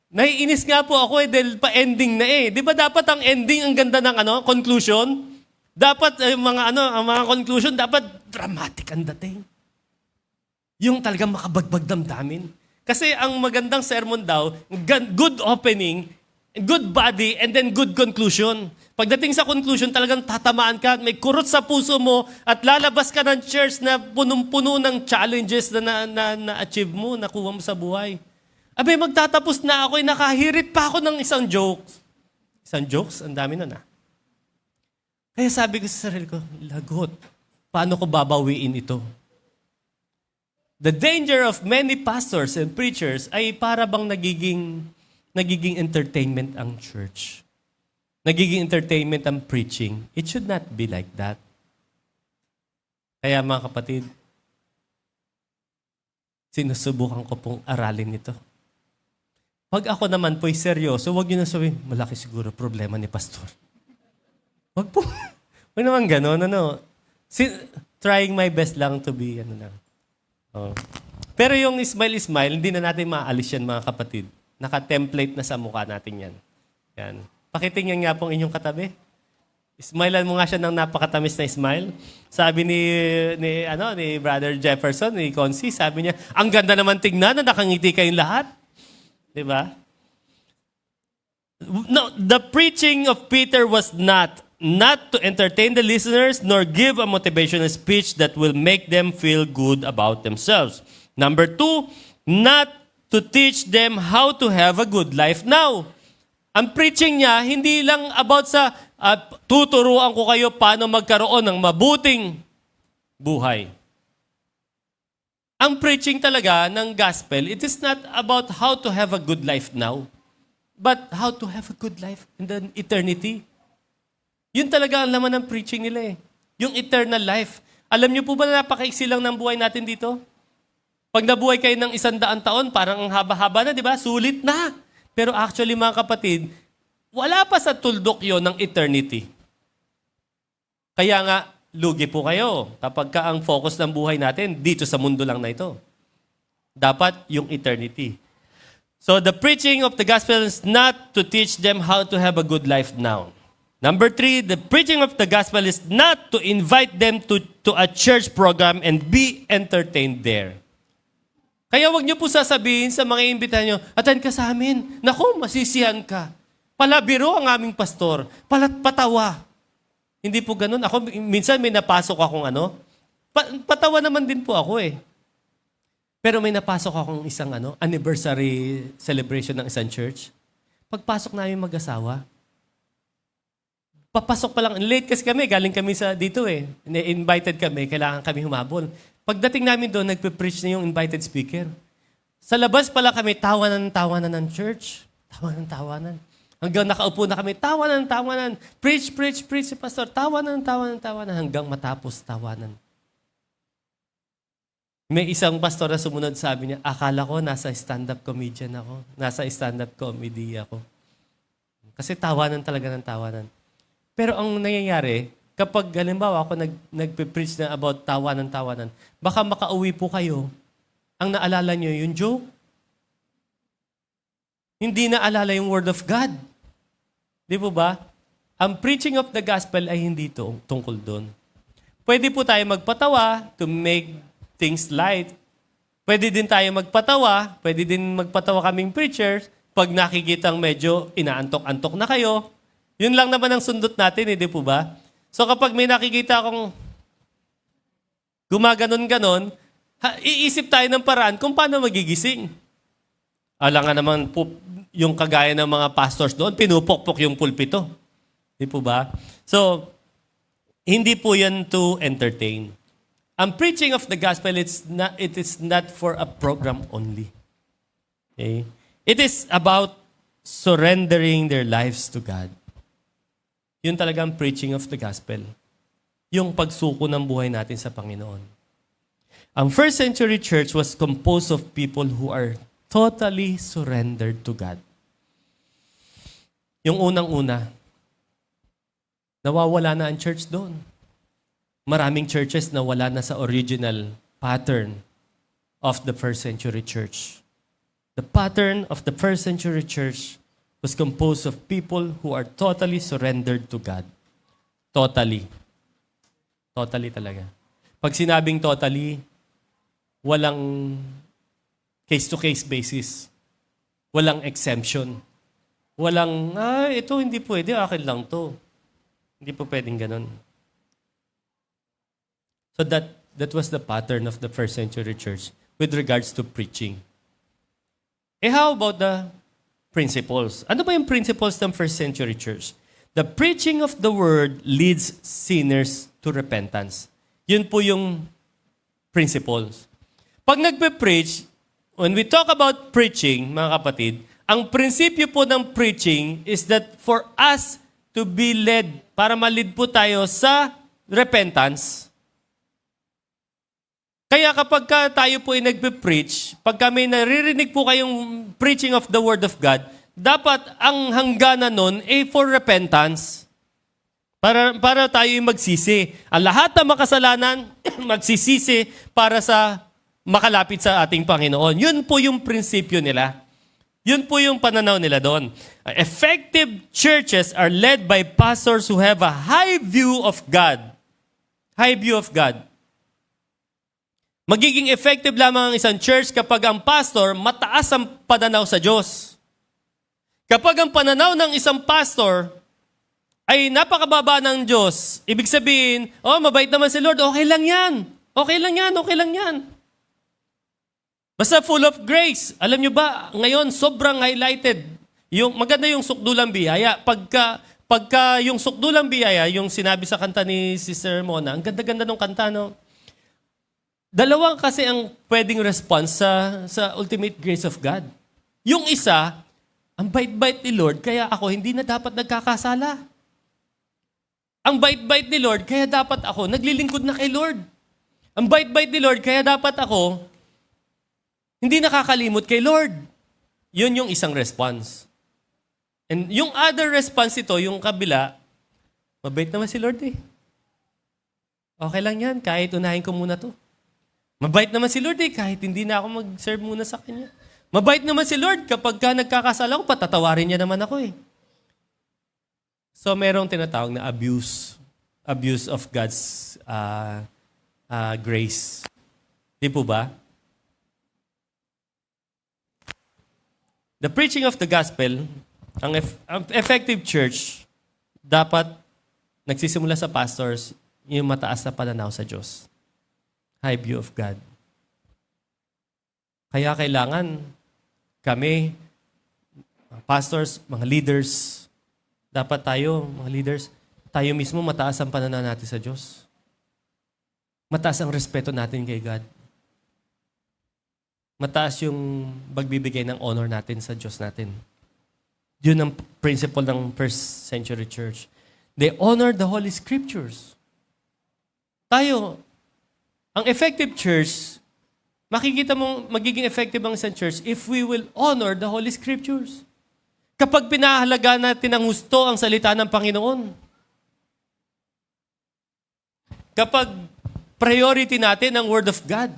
Speaker 1: Naiinis nga po ako dahil pa-ending na eh. Di ba dapat ang ending ang ganda ng conclusion? Dapat ang mga conclusion dapat dramatic ang dating. Yung talagang makabagbag damdamin. Kasi ang magandang sermon daw, good opening, good body, and then good conclusion. Pagdating sa conclusion, talagang tatamaan ka, may kurot sa puso mo, at lalabas ka ng church na punong-puno ng challenges na na-achieve mo, nakuha mo sa buhay. Abay, magtatapos na ako, nakahirit pa ako ng isang jokes. Isang jokes? Ang dami nun Kaya sabi ko sa sarili ko, lagot, paano ko babawiin ito? The danger of many pastors and preachers ay para bang nagiging entertainment ang church. Nagiging entertainment ang preaching. It should not be like that. Kaya mga kapatid, sinusubukan ko pong aralin ito. Pag ako naman po'y seryoso, huwag niyo na sabihin, malaki siguro problema ni pastor. Wag po. Wag naman gano'n, Trying my best lang to be, Oh. Pero yung smile, hindi na natin maalis yan mga kapatid. Naka-template na sa mukha natin yan. Yan. Pakitingnan nga po ang inyong katabi. Smilean mo nga siya ng napakatamis na smile. Sabi ni Brother Jefferson, ni Concy, sabi niya, ang ganda naman tignan na nakangiti kayong lahat. Diba? No, the preaching of Peter was not to entertain the listeners nor give a motivational speech that will make them feel good about themselves. Number 2, not to teach them how to have a good life now. Ang preaching niya, hindi lang about sa tuturuan ko kayo paano magkaroon ng mabuting buhay. Ang preaching talaga ng gospel, it is not about how to have a good life now, but how to have a good life in the eternity. Yun talaga ang laman ng preaching nila eh. Yung eternal life. Alam niyo po ba na napakaiksi lang ng buhay natin dito? Pag nabuhay kayo ng 100 taon, parang ang haba-haba na, di ba? Sulit na. Pero actually, mga kapatid, wala pa sa tuldok yon ng eternity. Kaya nga, lugi po kayo kapag ka ang focus ng buhay natin dito sa mundo lang na ito. Dapat yung eternity. So the preaching of the gospel is not to teach them how to have a good life now. Number 3, the preaching of the gospel is not to invite them to a church program and be entertained there. Kaya wag niyo po sasabihin sa mga imbitahan niyo, attend ka sa amin. Naku, masisihan ka. Palabiro ang aming pastor. Patawa. Hindi po ganun. Ako, minsan may napasok akong patawa naman din po ako eh. Pero may napasok akong isang anniversary celebration ng isang church. Pagpasok namin mag-asawa, papasok pa lang, late kasi kami, galing kami dito eh. Invited kami, kailangan kami humabol. Pagdating namin doon, nagpe-preach na yung invited speaker. Sa labas pala kami, tawanan ng church. Tawanan. Hanggang nakaupo na kami, tawanan. Preach si pastor. Tawanan. Hanggang matapos tawanan. May isang pastor na sumunod, sabi niya, akala ko nasa stand-up comedian ako. Nasa stand-up comedy ako. Kasi tawanan talaga ng tawanan. Pero ang nangyayari, kapag halimbawa ako nagpe-preach na about tawanan, baka makauwi po kayo, ang naalala nyo yung joke. Hindi naalala yung word of God. Di po ba? Ang preaching of the gospel ay hindi tungkol doon. Pwede po tayo magpatawa to make things light. Pwede din tayo magpatawa, pwede din magpatawa kaming preachers pag nakikitang medyo inaantok-antok na kayo. Yun lang naman ang sundot natin, di po ba? So kapag may nakikita akong gumaganon-ganon, iisip tayo ng paraan kung paano magigising. Alam nga naman po, yung kagaya ng mga pastors doon, pinupokpok yung pulpito. Di po ba? So, hindi po yan to entertain. Ang preaching of the gospel, it is not for a program only. Okay? It is about surrendering their lives to God. Yun talagang preaching of the gospel. Yung pagsuko ng buhay natin sa Panginoon. Ang first century church was composed of people who are totally surrendered to God. Yung unang-una, nawawala na ang church doon. Maraming churches na wala na sa original pattern of the first century church. The pattern of the first century church was composed of people who are totally surrendered to God. Totally. Totally talaga. Pag sinabing totally, walang case-to-case basis. Walang exemption. Walang, ito hindi pwede, akin lang to. Hindi po pwedeng ganun. So that was the pattern of the first century church with regards to preaching. How about the principles? Ano ba yung principles ng first century church? The preaching of the word leads sinners to repentance. Yun po yung principles. Pag nagpe-preach, when we talk about preaching, mga kapatid, ang prinsipyo po ng preaching is that for us to be led, para ma-lead po tayo sa repentance. Kaya kapag tayo po ay nagpe-preach, pag kami naririnig po kayong preaching of the Word of God, dapat ang hangganan nun ay for repentance. Para tayo magsisi. Ang lahat ng makasalanan, magsisisi para sa makalapit sa ating Panginoon. Yun po yung prinsipyo nila. Yun po yung pananaw nila doon. Effective churches are led by pastors who have a high view of God. High view of God. Magiging effective lamang ang isang church kapag ang pastor mataas ang pananaw sa Diyos. Kapag ang pananaw ng isang pastor ay napakababa ng Diyos, ibig sabihin, mabait naman si Lord, okay lang yan. Okay lang yan, okay lang yan. Basta full of grace. Alam nyo ba, ngayon sobrang highlighted. Maganda yung sukdulang biyaya. Pagka yung sukdulang biyaya, yung sinabi sa kanta ni Sister Mona, ang ganda-ganda ng kanta, no? Dalawang kasi ang pwedeng response sa ultimate grace of God. Yung isa, ang bait-bait ni Lord, kaya ako hindi na dapat nagkakasala. Ang bait-bait ni Lord, kaya dapat ako naglilingkod na kay Lord. Ang bait-bait ni Lord, kaya dapat ako hindi nakakalimot kay Lord. Yun yung isang response. And yung other response ito, yung kabila, mabait naman si Lord eh. Okay lang yan, kahit unahin ko muna to. Mabait naman si Lord eh, kahit hindi na ako mag-serve muna sa Kanya. Mabait naman si Lord kapag nagkakasala ko, patatawarin niya naman ako eh. So merong tinatawag na abuse of God's grace. Di po ba? The preaching of the gospel, ang effective church, dapat nagsisimula sa pastors yung mataas na pananaw sa Diyos. High view of God. Kaya kailangan kami, mga pastors, mga leaders, dapat tayo, mga leaders, tayo mismo mataas ang pananaw natin sa Diyos. Mataas ang respeto natin kay God. Mataas yung pagbibigay ng honor natin sa Diyos natin. Yun ang principle ng first century church. They honor the Holy Scriptures. Tayo, ang effective church, makikita mong magiging effective ang isang church if we will honor the Holy Scriptures. Kapag pinahalaga natin ng husto ang salita ng Panginoon. Kapag priority natin ang Word of God.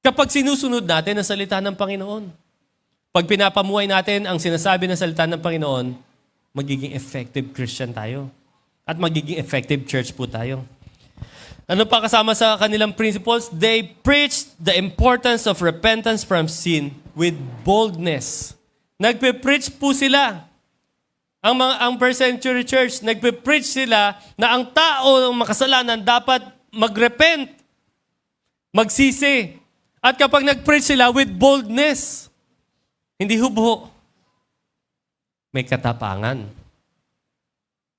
Speaker 1: Kapag sinusunod natin ang salita ng Panginoon. Pag pinapamuhay natin ang sinasabi ng salita ng Panginoon, magiging effective Christian tayo. At magiging effective church po tayo. Ano pa kasama sa kanilang principles? They preach the importance of repentance from sin with boldness. Nagpe-preach po sila. Ang first century church, nagpe-preach sila na ang tao ng makasalanan dapat mag-repent, magsisi. At kapag nag-preach sila with boldness, hindi hubho, may katapangan.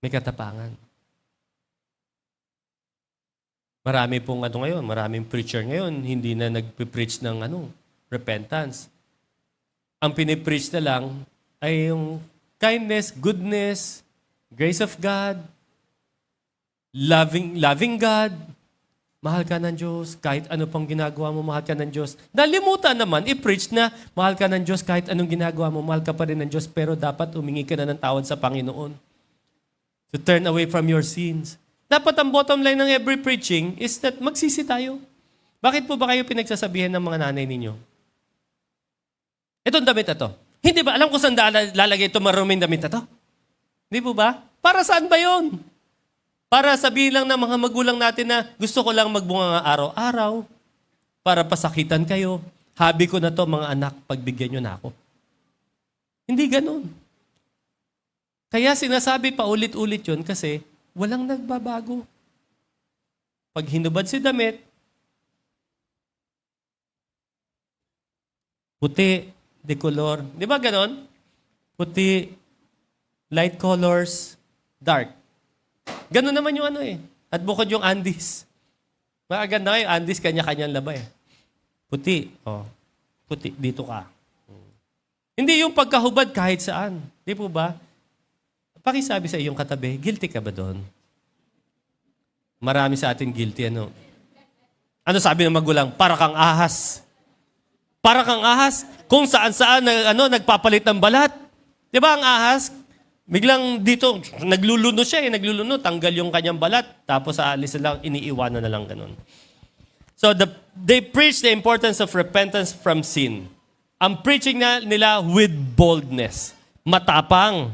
Speaker 1: May katapangan. Marami pong ngayon, maraming preacher ngayon, hindi na nagpe-preach ng repentance. Ang pinipreach na lang ay yung kindness, goodness, grace of God, loving God, mahal ka ng Diyos, kahit ano pang ginagawa mo, mahal ka ng Diyos. Nalimutan naman, i-preach na mahal ka ng Diyos, kahit anong ginagawa mo, mahal ka pa rin ng Diyos, pero dapat umingi ka na ng tawad sa Panginoon. To turn away from your sins. Dapat ang bottom line ng every preaching is that magsisi tayo. Bakit po ba kayo pinagsasabihan ng mga nanay ninyo? Itong damit na to. Hindi ba? Alam ko saan lalagay ito maruming damit na to? Hindi po ba? Para saan ba yon? Para sabihin lang ng mga magulang natin na gusto ko lang magbunga araw-araw para pasakitan kayo. Habi ko na to mga anak, pagbigyan nyo na ako. Hindi ganun. Kaya sinasabi pa ulit-ulit yun kasi walang nagbabago. Pag hinubad si damit, puti, decolor. Di ba ganon? Puti, light colors, dark. Ganon naman yung At bukod yung Andes. Maganda kayo, Andes, kanya-kanyang laba eh. Puti. Puti, dito ka. Hindi yung pagkahubad kahit saan. Di po ba? Pakisabi sa iyong katabi, guilty ka ba doon? Marami sa atin guilty, Ano sabi ng magulang? Para kang ahas. Para kang ahas. Kung saan-saan nagpapalit ng balat. Di ba ang ahas? Biglang dito, nagluluno siya nagluluno, tanggal yung kanyang balat, tapos aalis na lang, iniiwanan na lang ganun. So they preach the importance of repentance from sin. Ang preaching nila with boldness, matapang.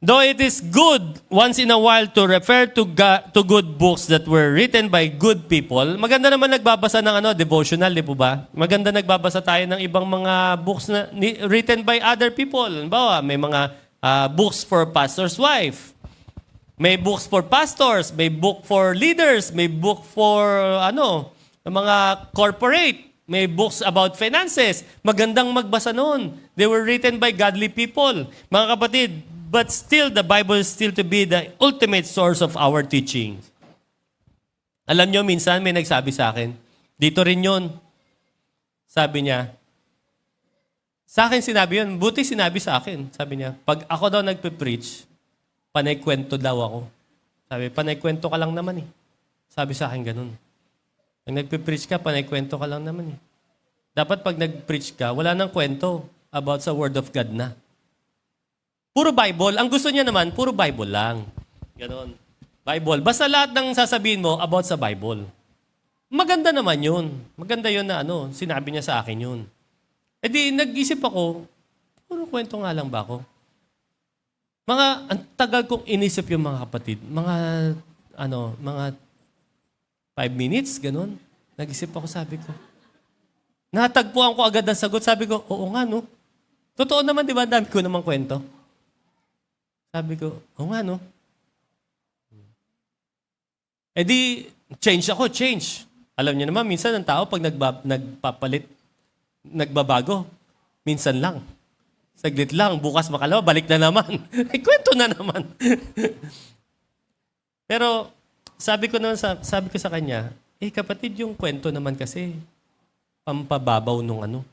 Speaker 1: Though it is good once in a while to refer to good books that were written by good people, maganda naman nagbabasa ng devotional, di po ba? Maganda nagbabasa tayo ng ibang mga books na written by other people. Halimbawa, may mga books for pastor's wife. May books for pastors, may book for leaders, may book for mga corporate, may books about finances. Magandang magbasa noon. They were written by godly people. Mga kapatid, but still, the Bible is still to be the ultimate source of our teaching. Alam nyo, minsan may nagsabi sa akin, dito rin yun. Sabi niya, sa akin sinabi yun, buti sinabi sa akin. Sabi niya, pag ako daw nagpe-preach, panay-kwento daw ako. Sabi, panay-kwento ka lang naman eh. Sabi sa akin ganun. Pag nagpe-preach ka, panay-kwento ka lang naman eh. Dapat pag nag-preach ka, wala nang kwento about sa Word of God na. Puro Bible. Ang gusto niya naman, puro Bible lang. Ganon. Bible. Basta lahat ng sasabihin mo about sa Bible. Maganda naman yun. Maganda yun na sinabi niya sa akin yun. E di, nag-isip ako, puro kwento nga lang ba ako? Ang tagal kong inisip yung mga kapatid. Mga 5 minutes, ganon. Nag-isip ako, sabi ko. Natagpuan ko agad ang sagot. Sabi ko, oo nga, no? Totoo naman, di ba? Dami ko namang kwento. Sabi ko, oo nga, no? Eh di, change ako, change. Alam niyo naman, minsan ang tao pag nagpapalit, nagbabago, minsan lang. Saglit lang, bukas makalawa, balik na naman. Ay, kwento na naman. Pero, sabi ko sa kanya, kapatid, yung kwento naman kasi, pampababaw nung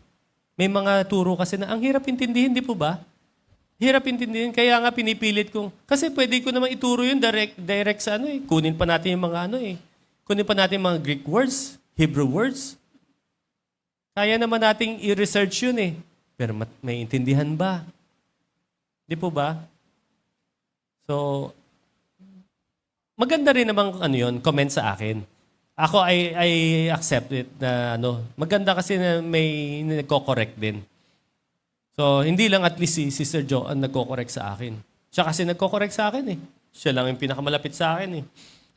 Speaker 1: May mga turo kasi na, ang hirap intindihin, di po ba? Hirap intindihin, kaya nga pinipilit kong, kasi pwede ko naman ituro yun direct sa kunin pa natin yung mga kunin pa natin yung mga Greek words, Hebrew words. Kaya naman nating i-research yun Pero may intindihan ba? Di po ba? So, maganda rin namang yun, comment sa akin. Ako, I accept it na maganda kasi na may nagko-correct din. So, hindi lang at least si Sister Jo ang nagko-correct sa akin. Siya kasi nagko-correct sa akin Siya lang yung pinakamalapit sa akin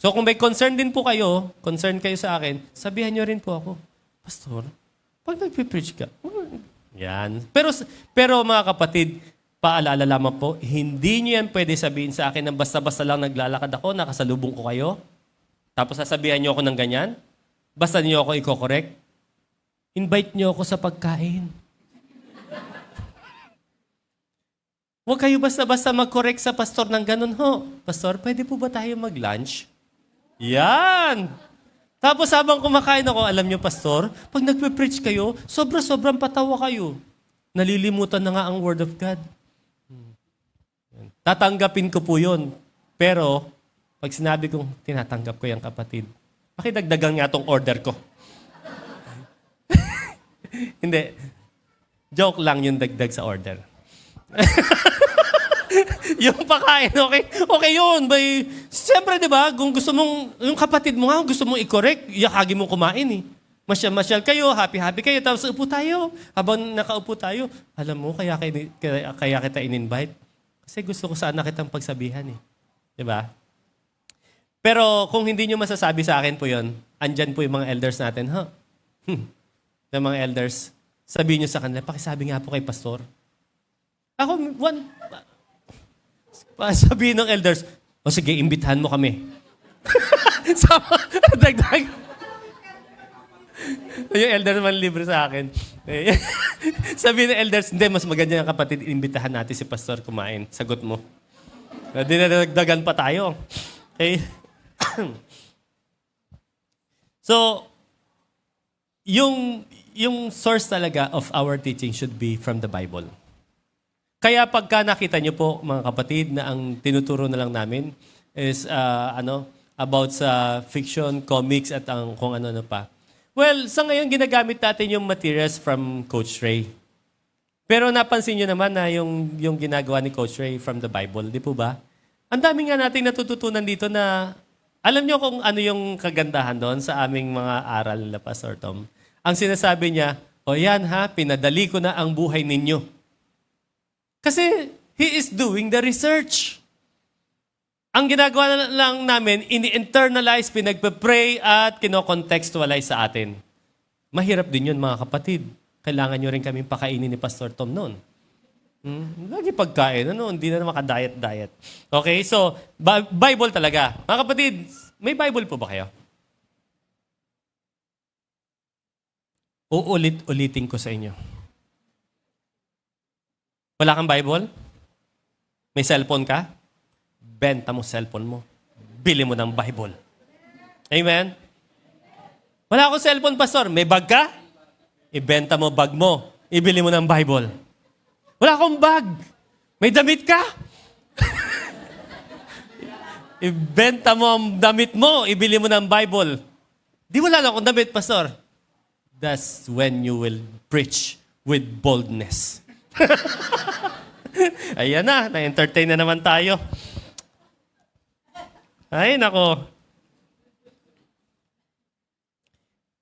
Speaker 1: So, kung may concern din po kayo, concern kayo sa akin, sabihan nyo rin po ako, Pastor, pag nagpipreach ka, yan. Pero mga kapatid, paalala lamang po, hindi nyo yan pwede sabihin sa akin na basta-basta lang naglalakad ako, nakasalubong ko kayo, tapos sasabihan nyo ako ng ganyan, basta nyo ako i-correct, invite nyo ako sa pagkain. Huwag kayo basta-basta mag-correct sa pastor ng ganun ho. Pastor, pwede po ba tayo mag-lunch? Yan! Tapos habang kumakain ako, alam nyo, pastor, pag nagpe-preach kayo, sobrang patawa kayo. Nalilimutan na nga ang Word of God. Tatanggapin ko po yun. Pero, pag sinabi kong tinatanggap ko yung kapatid, pakidagdagan nga tong order ko. Hindi. Joke lang yung dagdag sa order. Yung pakain, okay yun. Siyempre, di ba, kung gusto mong, yung kapatid mo nga, gusto mong i-correct, yakagi mo kumain Masyal kayo, happy kayo, tapos upo tayo. Habang nakaupo tayo, alam mo, kaya kita in-invite. Kasi gusto ko sana kitang pagsabihan Di ba? Pero kung hindi nyo masasabi sa akin po yun, andyan po yung mga elders natin, Yung mga elders, sabihin nyo sa kanila, pakisabi nga po kay pastor. Ako, sabihin ng elders, sige, imbitahan mo kami. Sama, dagdag. Yung elder naman libre sa akin. Sabihin ng elders, hindi, mas maganda yung kapatid, imbitahan natin si pastor kumain. Sagot mo. Dinadagdagan pa tayo. Okay? So, yung source talaga of our teaching should be from the Bible. Kaya pagka nakita niyo po, mga kapatid, na ang tinuturo na lang namin is about sa fiction, comics, at ang kung ano pa. Well, sa ngayon, ginagamit natin yung materials from Coach Ray. Pero napansin nyo naman na yung ginagawa ni Coach Ray from the Bible, di po ba? Ang dami nga nating natututunan dito na alam nyo kung ano yung kagandahan doon sa aming mga aral na Pastor Tom. Ang sinasabi niya, o yan ha, pinadali ko na ang buhay ninyo. Kasi he is doing the research. Ang ginagawa lang namin, ini-internalize, pinagpe-pray at kinocontextualize sa atin. Mahirap din yun mga kapatid. Kailangan nyo rin kaming pakainin ni Pastor Tom noon. Lagi pagkain, hindi na makadiet-diet. Okay, so, Bible talaga. Mga kapatid, may Bible po ba kayo? Uulit-ulitin ko sa inyo. Wala kang Bible? May cellphone ka? Benta mo cellphone mo. Bili mo ng Bible. Amen? Wala akong cellphone, Pastor. May bag ka? Ibenta mo bag mo. Ibili mo ng Bible. Wala akong bag. May damit ka? Ibenta mo ang damit mo. Ibili mo ng Bible. Di wala lang akong damit, Pastor. That's when you will preach with boldness. Ayan na-entertain na naman tayo. Ay, nako.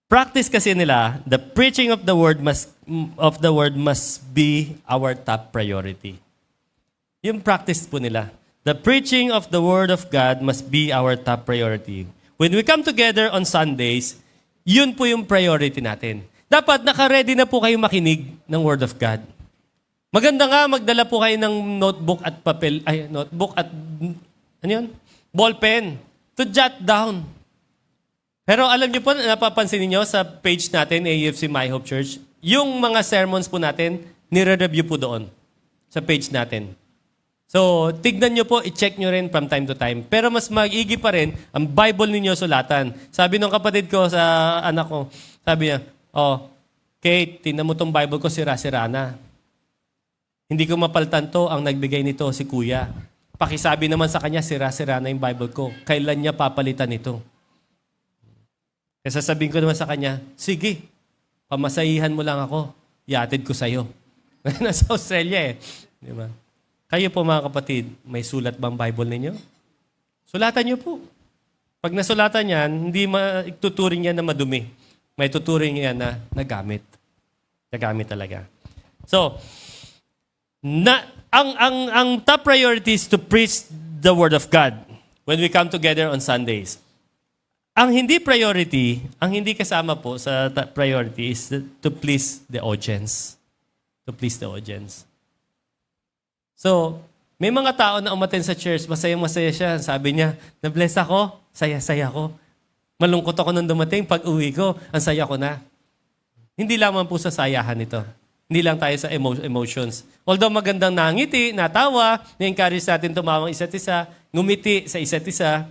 Speaker 1: Practice kasi nila, the preaching of the word must be our top priority. Yung practice po nila. The preaching of the word of God must be our top priority. When we come together on Sundays, yun po yung priority natin. Dapat naka-ready na po kayo makinig ng word of God. Maganda nga magdala po kayo ng notebook at papel, ano yun? Ballpen to jot down. Pero alam niyo po, napapansin niyo sa page natin, AFC My Hope Church, yung mga sermons po natin, nire-review po doon sa page natin. So, tignan niyo po, i-check niyo rin from time to time. Pero mas mag-igi pa rin ang Bible ninyo sulatan. Sabi ng kapatid ko sa anak ko, sabi niya, Kate, tingnan mo tong Bible ko, sira-sira na. Hindi ko mapalitan to, ang nagbigay nito si Kuya. Pakisabi naman sa kanya, sira-sira na yung Bible ko. Kailan niya papalitan ito? Kaya sasabihin ko naman sa kanya, sige, pamasahihan mo lang ako, iatid ko sa'yo. Nasa Australia Di ba? Kayo po mga kapatid, may sulat bang Bible ninyo? Sulatan niyo po. Pag nasulatan yan, hindi tuturing yan na madumi. May tuturing yan na nagamit. Nagamit talaga. So, ang top priority is to preach the Word of God when we come together on Sundays. Ang hindi priority, ang hindi kasama po sa priority is to please the audience. To please the audience. So, may mga tao na umattend sa church, masayang-masaya siya. Sabi niya, na-bless ako, saya-saya ko. Malungkot ako nung dumating, pag uwi ko, ang saya ko na. Hindi lamang po sa sayahan ito. Hindi lang tayo sa emotions. Although magandang nangiti, natawa, na-encourage natin tumawang isa't isa, ngumiti sa isa't isa,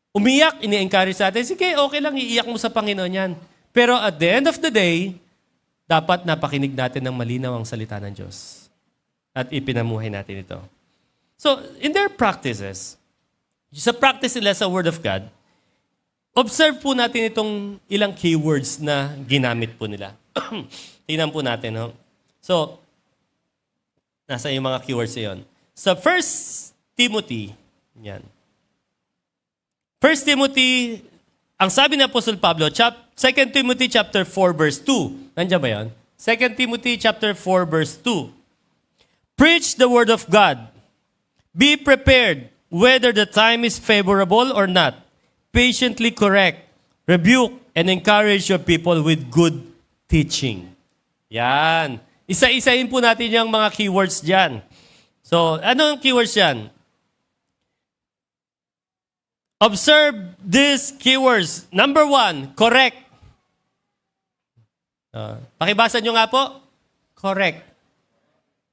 Speaker 1: umiyak, ini-encourage natin, sige, okay lang, iiyak mo sa Panginoon yan. Pero at the end of the day, dapat napakinig natin ng malinaw ang salita ng Diyos. At ipinamuhay natin ito. So, in their practices, sa practice nila sa Word of God, observe po natin itong ilang keywords na ginamit po nila. Tingnan po natin. No? So, nasa yung mga keywords na yun. Sa 1 Timothy, yan. 1 Timothy, ang sabi ni Apostle Pablo, 2 Timothy chapter 4 verse 2. Nandiyan ba yun? 2 Timothy chapter 4 verse 2. Preach the word of God. Be prepared, whether the time is favorable or not. Patiently correct, rebuke, and encourage your people with good teaching. Yan. Isa-isahin po natin yung mga keywords dyan. So, ano ang keywords dyan? Observe these keywords. Number 1, correct. Pakibasa nyo nga po. Correct.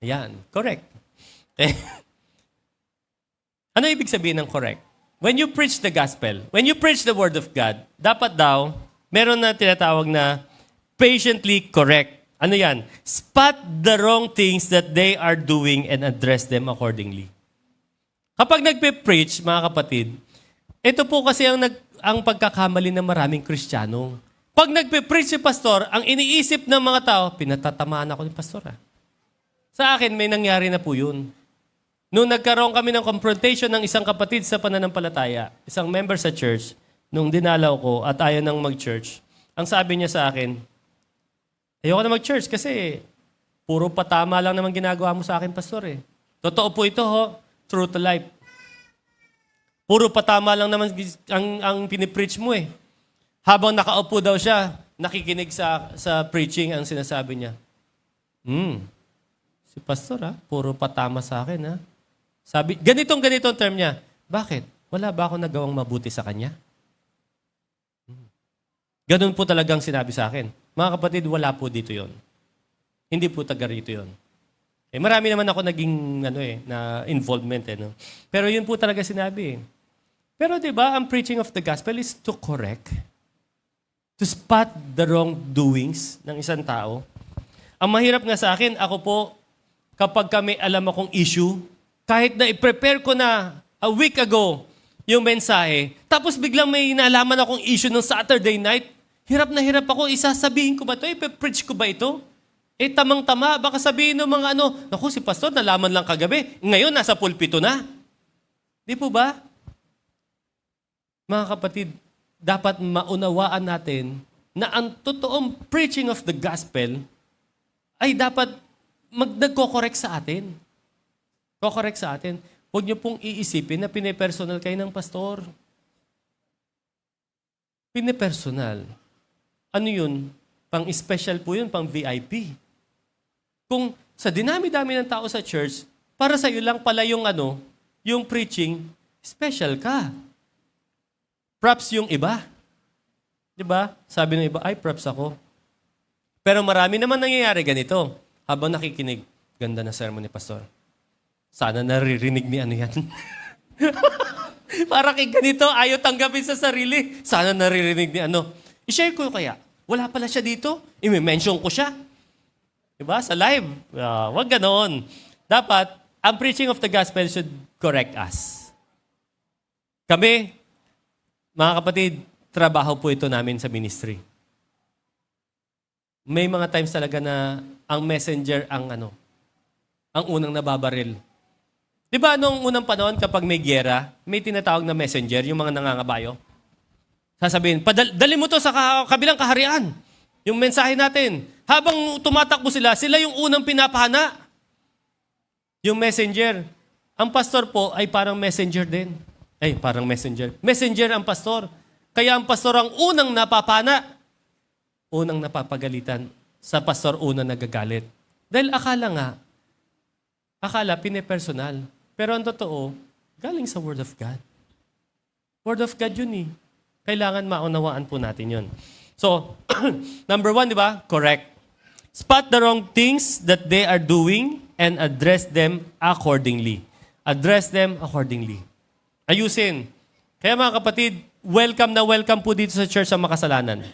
Speaker 1: Ayan, correct. Ano ibig sabihin ng correct? When you preach the gospel, when you preach the word of God, dapat daw, meron na tinatawag na patiently correct. Ano yan? Spot the wrong things that they are doing and address them accordingly. Kapag nagpe-preach, mga kapatid, ito po kasi ang pagkakamali ng maraming Kristiyano. Pag nagpe-preach si pastor, ang iniisip ng mga tao, pinatatamaan ako ni pastor. Sa akin, may nangyari na po yun. Nung nagkaroon kami ng confrontation ng isang kapatid sa pananampalataya, isang member sa church, nung dinalaw ko at ayaw nang mag-church, ang sabi niya sa akin, ayoko na mag-church kasi puro patama lang naman ginagawa mo sa akin, pastor eh. Totoo po ito, ho. True to life. Puro patama lang naman ang pinipreach mo eh. Habang nakaupo daw siya, nakikinig sa preaching ang sinasabi niya. Si pastor puro patama sa akin ha. Sabi, ganitong term niya. Bakit? Wala ba ako nagawang mabuti sa kanya? Ganun po talagang sinabi sa akin. Mga kapatid, wala po dito yon. Hindi po taga rito yon. Marami naman ako naging na involvement no. Pero yun po talaga sinabi. Pero 'di ba, ang preaching of the gospel is to correct, to spot the wrongdoings ng isang tao. Ang mahirap nga sa akin, ako po kapag kami alam akong issue, kahit na i-prepare ko na a week ago yung mensahe, tapos biglang may nalaman akong issue ng Saturday night, hirap na hirap ako, isasabihin ko ba ito? Ipe-preach ko ba ito? Tamang-tama, baka sabihin ng mga naku, si pastor nalaman lang kagabi, ngayon nasa pulpito na. Di po ba? Mga kapatid, dapat maunawaan natin na ang totoong preaching of the gospel ay dapat nagko-correct sa atin. Ko-correct sa atin. Huwag niyo pong iisipin na pinipersonal kayo ng pastor. Pinipersonal. Ano yun? Pang-special po yun, pang-VIP. Kung sa dinami-dami ng tao sa church, para sa iyo lang pala yung yung preaching, special ka. Props yung iba. Diba? Sabi ng iba, ay, props ako. Pero marami naman nangyayari ganito. Habang nakikinig, ganda na sermon ni pastor. Sana naririnig ni yan. Para kay ganito, ayaw tanggapin sa sarili. Sana naririnig ni I-share ko kaya. Wala pala siya dito. I-mention ko siya. Diba? Sa live. Wag ganon. Dapat, ang preaching of the gospel should correct us. Kami, mga kapatid, trabaho po ito namin sa ministry. May mga times talaga na ang messenger ang unang nababaril. Diba nung unang panahon kapag may gyera, may tinatawag na messenger, yung mga nangangabayo? Sasabihin, dali mo to sa kabilang kaharian. Yung mensahe natin. Habang tumatakbo sila yung unang pinapahana. Yung messenger. Ang pastor po ay parang messenger din. Parang messenger. Messenger ang pastor. Kaya ang pastor ang unang napapana. Unang napapagalitan. Sa pastor unang nagagalit. Dahil akala pinipersonal. Pero ang totoo, galing sa Word of God. Word of God yun eh. Kailangan maunawaan po natin yun. So, number 1, di ba? Correct. Spot the wrong things that they are doing and address them accordingly. Address them accordingly. Ayusin. Kaya mga kapatid, welcome na welcome po dito sa church ang makasalanan.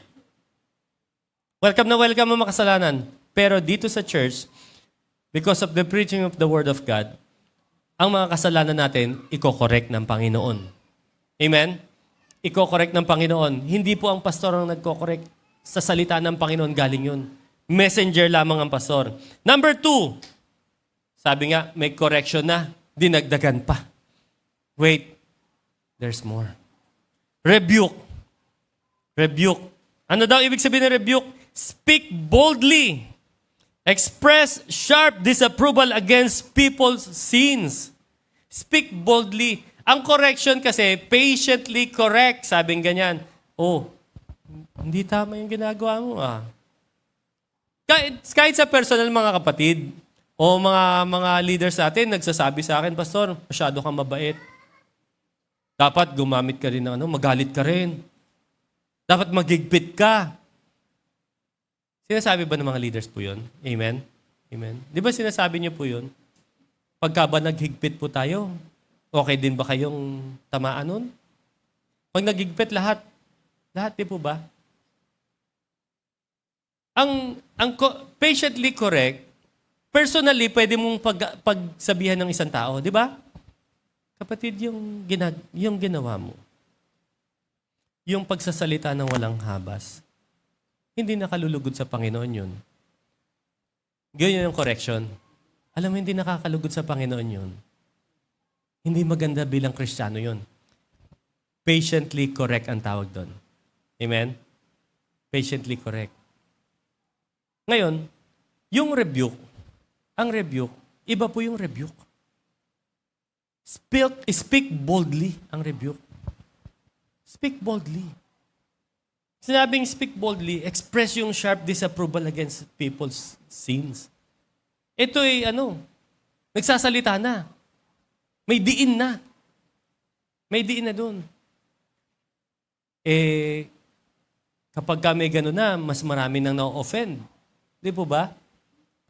Speaker 1: Welcome na welcome ang makasalanan. Pero dito sa church, because of the preaching of the Word of God, ang mga kasalanan natin, iko-correct ng Panginoon. Amen? Iko-correct ng Panginoon. Hindi po ang pastor ang nagko-correct. Sa salita ng Panginoon galing yun. Messenger lamang ang pastor. Number 2, sabi nga, may correction na, dinagdagan pa. Wait, there's more. Rebuke. Rebuke. Ano daw ibig sabihin ng rebuke? Speak boldly. Express sharp disapproval against people's sins. Speak boldly. Ang correction kasi, patiently correct. Sabing ganyan, hindi tama yung ginagawa mo Kahit sa personal mga kapatid, o mga leaders natin, nagsasabi sa akin, Pastor, masyado kang mabait. Dapat gumamit ka rin ng magalit ka rin. Dapat magigpit ka. Sinasabi ba ng mga leaders po yun? Amen? Amen? Di ba sinasabi niyo po yun? Pagka ba naghigpit po tayo, okay din ba kayong tamaan nun? Pag naghigpit lahat, di po ba? Ang patiently correct, personally, pwede mong pagsabihan ng isang tao, di ba? Kapatid, yung ginawa mo, yung pagsasalita ng walang habas, hindi nakalulugod sa Panginoon yun. Ganyan yung correction. Alam mo, hindi nakakalugod sa Panginoon yun. Hindi maganda bilang Kristiyano yun. Patiently correct ang tawag doon. Amen? Patiently correct. Ngayon, yung rebuke, ang rebuke, iba po yung rebuke. Speak boldly ang rebuke. Speak boldly. Sinabing speak boldly, express yung sharp disapproval against people's sins. Ito ay nagsasalita na. May diin na. May diin na doon. Kapag may gano'n na, mas marami nang na-offend. Di po ba?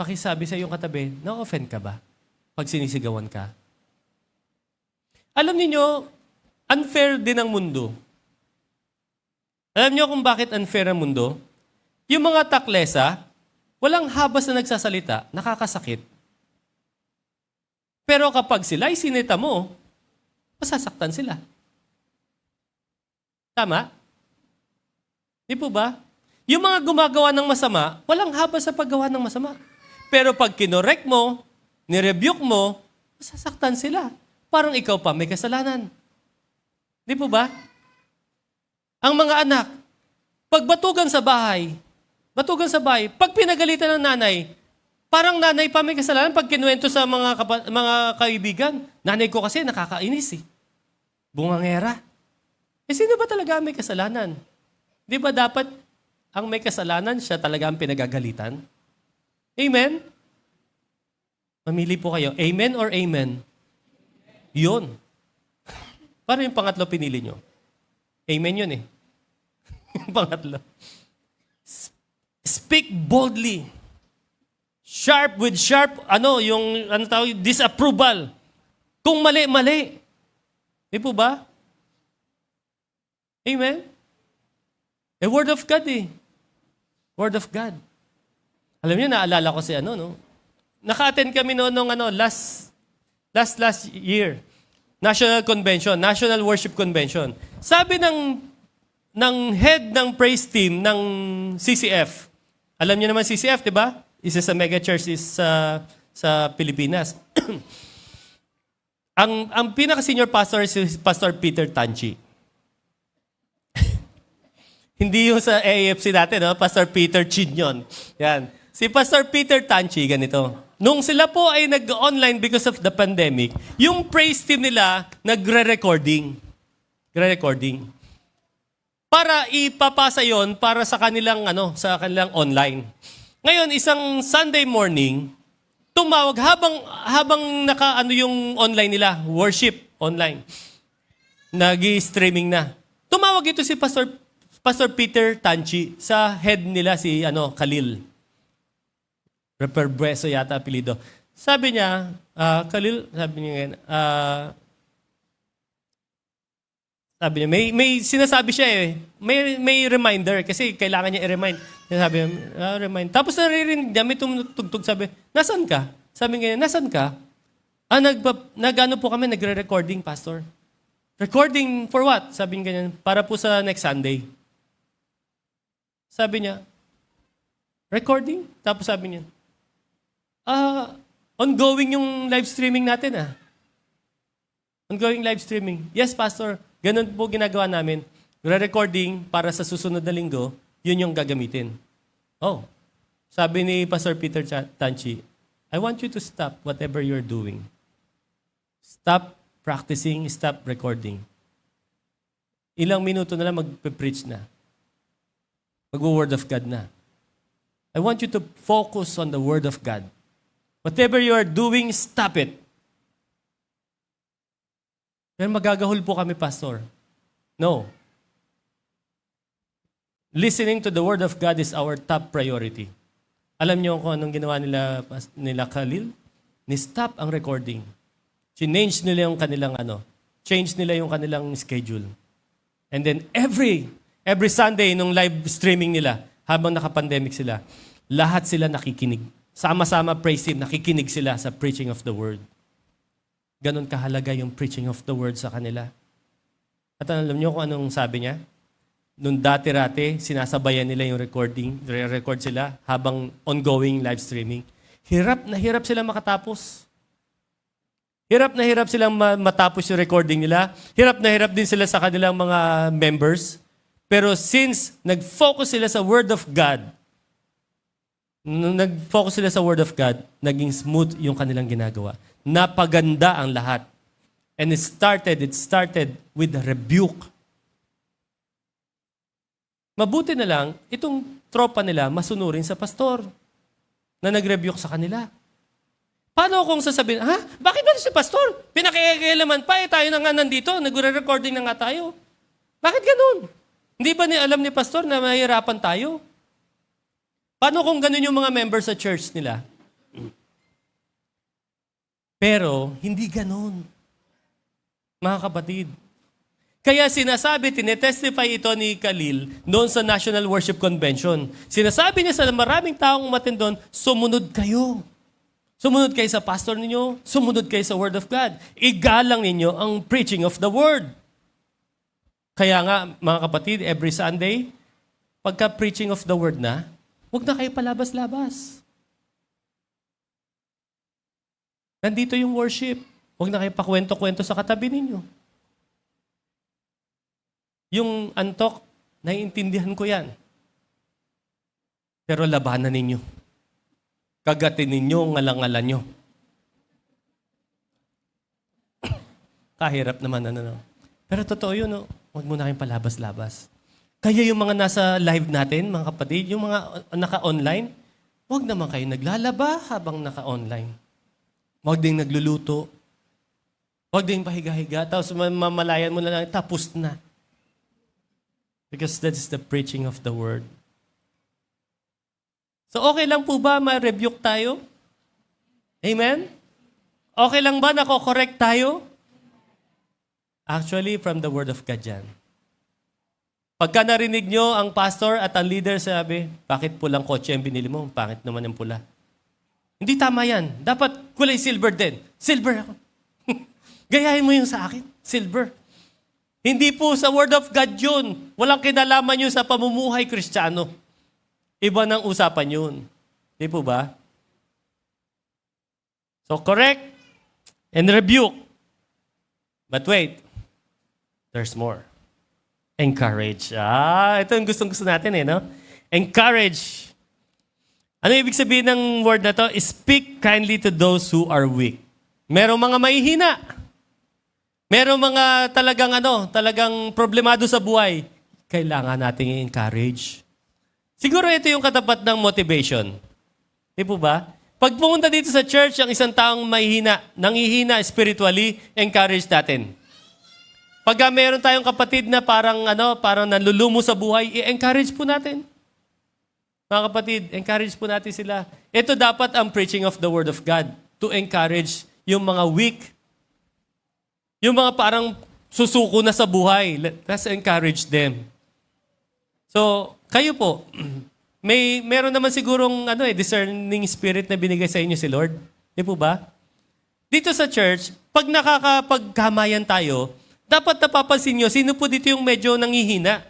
Speaker 1: Pakisabi sa iyong katabi, na-offend ka ba? Pag sinisigawan ka? Alam niyo, unfair din ang mundo. Alam niyo kung bakit unfair ang mundo? Yung mga taklesa, walang habas na nagsasalita, nakakasakit. Pero kapag sila ay sinita mo, masasaktan sila. Tama? Di po ba? Yung mga gumagawa ng masama, walang habas sa paggawa ng masama. Pero pag kinorek mo, nirebuke mo, masasaktan sila. Parang ikaw pa may kasalanan. Di po ba? Ang mga anak, pag batugan sa bahay, pag pinagalitan ng nanay, parang nanay pa may kasalanan pag kinuwento sa mga kaibigan. Nanay ko kasi nakakainis eh. Bungangera. Sino ba talaga may kasalanan? Di ba dapat ang may kasalanan, siya talaga ang pinagagalitan? Amen? Mamili po kayo. Amen or amen? Yun. Parang yung pangatlo pinili nyo. Amen yun eh. Yung pangatlo. Speak boldly. Sharp with sharp, disapproval. Kung mali, mali. Di po ba? Amen? Word of God eh. Word of God. Alam niyo, naalala ko si Naka-attend kami noong last year. National Convention, National Worship Convention. Sabi ng head ng praise team ng CCF. Alam niyo naman CCF, di ba? Isa sa mega churches sa Pilipinas. ang pinaka-senior pastor is Pastor Peter Tanchi. Hindi yung sa AFC natin, no? Pastor Peter Chinyon. Yan. Si Pastor Peter Tanchi, ganito. Nung sila po ay nag-online because of the pandemic, yung praise team nila nagre-recording. Para ipapasa yon para sa kanilang online. Ngayon, isang Sunday morning, tumawag habang yung online nila, worship online. Nag-streaming na. Tumawag ito si Pastor Peter Tanchi sa head nila si Khalil. Reperbueso yata apelido. Sabi niya, Khalil, sabi niya ngayon, sabi niya, may sinasabi siya eh. May reminder kasi kailangan niya i-remind. Sabi niya, remind. Tapos naririnig niya, may tumutugtog, sabi, nasan ka? Sabi niya, nasan ka? Po kami, nagre-recording, Pastor. Recording for what? Sabi niya ganyan, para po sa next Sunday. Sabi niya, recording? Tapos sabi niya, ongoing yung live streaming natin Ongoing live streaming. Yes, Pastor. Ganun po ginagawa namin. Re-recording para sa susunod na linggo, yun yung gagamitin. Oh. Sabi ni Pastor Peter Tanchi, I want you to stop whatever you're doing. Stop practicing, stop recording. Ilang minuto na lang magpe-preach na. Mag-word of God na. I want you to focus on the Word of God. Whatever you are doing, stop it. Pero magagahol po kami, Pastor. No. Listening to the Word of God is our top priority. Alam niyo kung anong ginawa nila Khalil? Ni-stop ang recording. Change nila yung kanilang change nila yung kanilang schedule. And then every Sunday nung live streaming nila, habang naka-pandemic sila, lahat sila nakikinig. Sama-sama praise team, nakikinig sila sa preaching of the Word. Ganon kahalaga yung preaching of the Word sa kanila. At alam niyo kung anong sabi niya? Nung dati-rati, sinasabayan nila yung recording, re-record sila habang ongoing live streaming. hirap na hirap silang makatapos. Hirap na hirap silang matapos yung recording nila. Hirap na hirap din sila sa kanilang mga members. Pero since nag-focus sila sa Word of God, naging smooth yung kanilang ginagawa. Napaganda ang lahat. And it started with a rebuke. Mabuti na lang, itong tropa nila masunurin sa pastor na nag-rebuke sa kanila. Paano kung sasabihin, bakit ba si pastor? Pinakikialaman pa, tayo na nga nandito, nagre-recording na nga tayo. Bakit ganun? Hindi ba alam ni pastor na mahirapan tayo? Paano kung ganun yung mga members sa church nila? Pero, hindi ganun. Mga kapatid. Kaya sinasabi, tinetestify ito ni Khalil noon sa National Worship Convention. Sinasabi niya sa maraming taong umattend doon, sumunod kayo. Sumunod kayo sa pastor ninyo, sumunod kayo sa Word of God. Igalang ninyo ang preaching of the Word. Kaya nga, mga kapatid, every Sunday, pagka preaching of the Word na, huwag na kayo palabas-labas. Nandito yung worship. Huwag na kayo pakwento-kwento sa katabi ninyo. Yung antok, naiintindihan ko yan. Pero labanan ninyo. Kagatin ninyo, ngalangalan nyo. Kahirap naman, Pero totoo yun, huwag mo na kayong palabas-labas. Kaya yung mga nasa live natin, mga kapatid, yung mga naka-online, huwag naman kayo naglalaba habang naka-online. Huwag ding nagluluto. Huwag ding pahiga-higa. Tapos mamalayan mo na lang, tapos na. Because that is the preaching of the Word. So okay lang po ba ma-rebuke tayo? Amen? Okay lang ba nako-correct tayo? Actually, from the Word of God yan. Pagka narinig nyo ang pastor at ang leader sabi, bakit pulang kotse ang binili mo? Pangit naman ang pula. Hindi tama yan. Dapat kulay silver din. Silver ako. Gayahin mo yung sa akin. Silver. Hindi po sa Word of God yun. Walang kinalaman yun sa pamumuhay Kristiyano. Iba ng usapan yun. Di po ba? So correct and rebuke. But wait, there's more. Encourage. Ito yung gustong-gusto natin no? Encourage. Ano ibig sabihin ng word na to? Speak kindly to those who are weak. Merong mga mahihina. Merong mga talagang problemado sa buhay. Kailangan nating i-encourage. Siguro ito yung katapat ng motivation. Di po ba? Pag pumunta dito sa church, ang isang taong nangihina spiritually, encourage natin. Pag meron tayong kapatid na parang nanlulumo sa buhay, i-encourage po natin. Mga kapatid, encourage po natin sila. Ito dapat ang preaching of the Word of God. To encourage yung mga weak. Yung mga parang susuko na sa buhay. Let's encourage them. So, kayo po, meron naman sigurong discerning spirit na binigay sa inyo si Lord. Di po ba? Dito sa church, pag nakakapagkamayan tayo, dapat napapansin nyo, sino po dito yung medyo nangihina?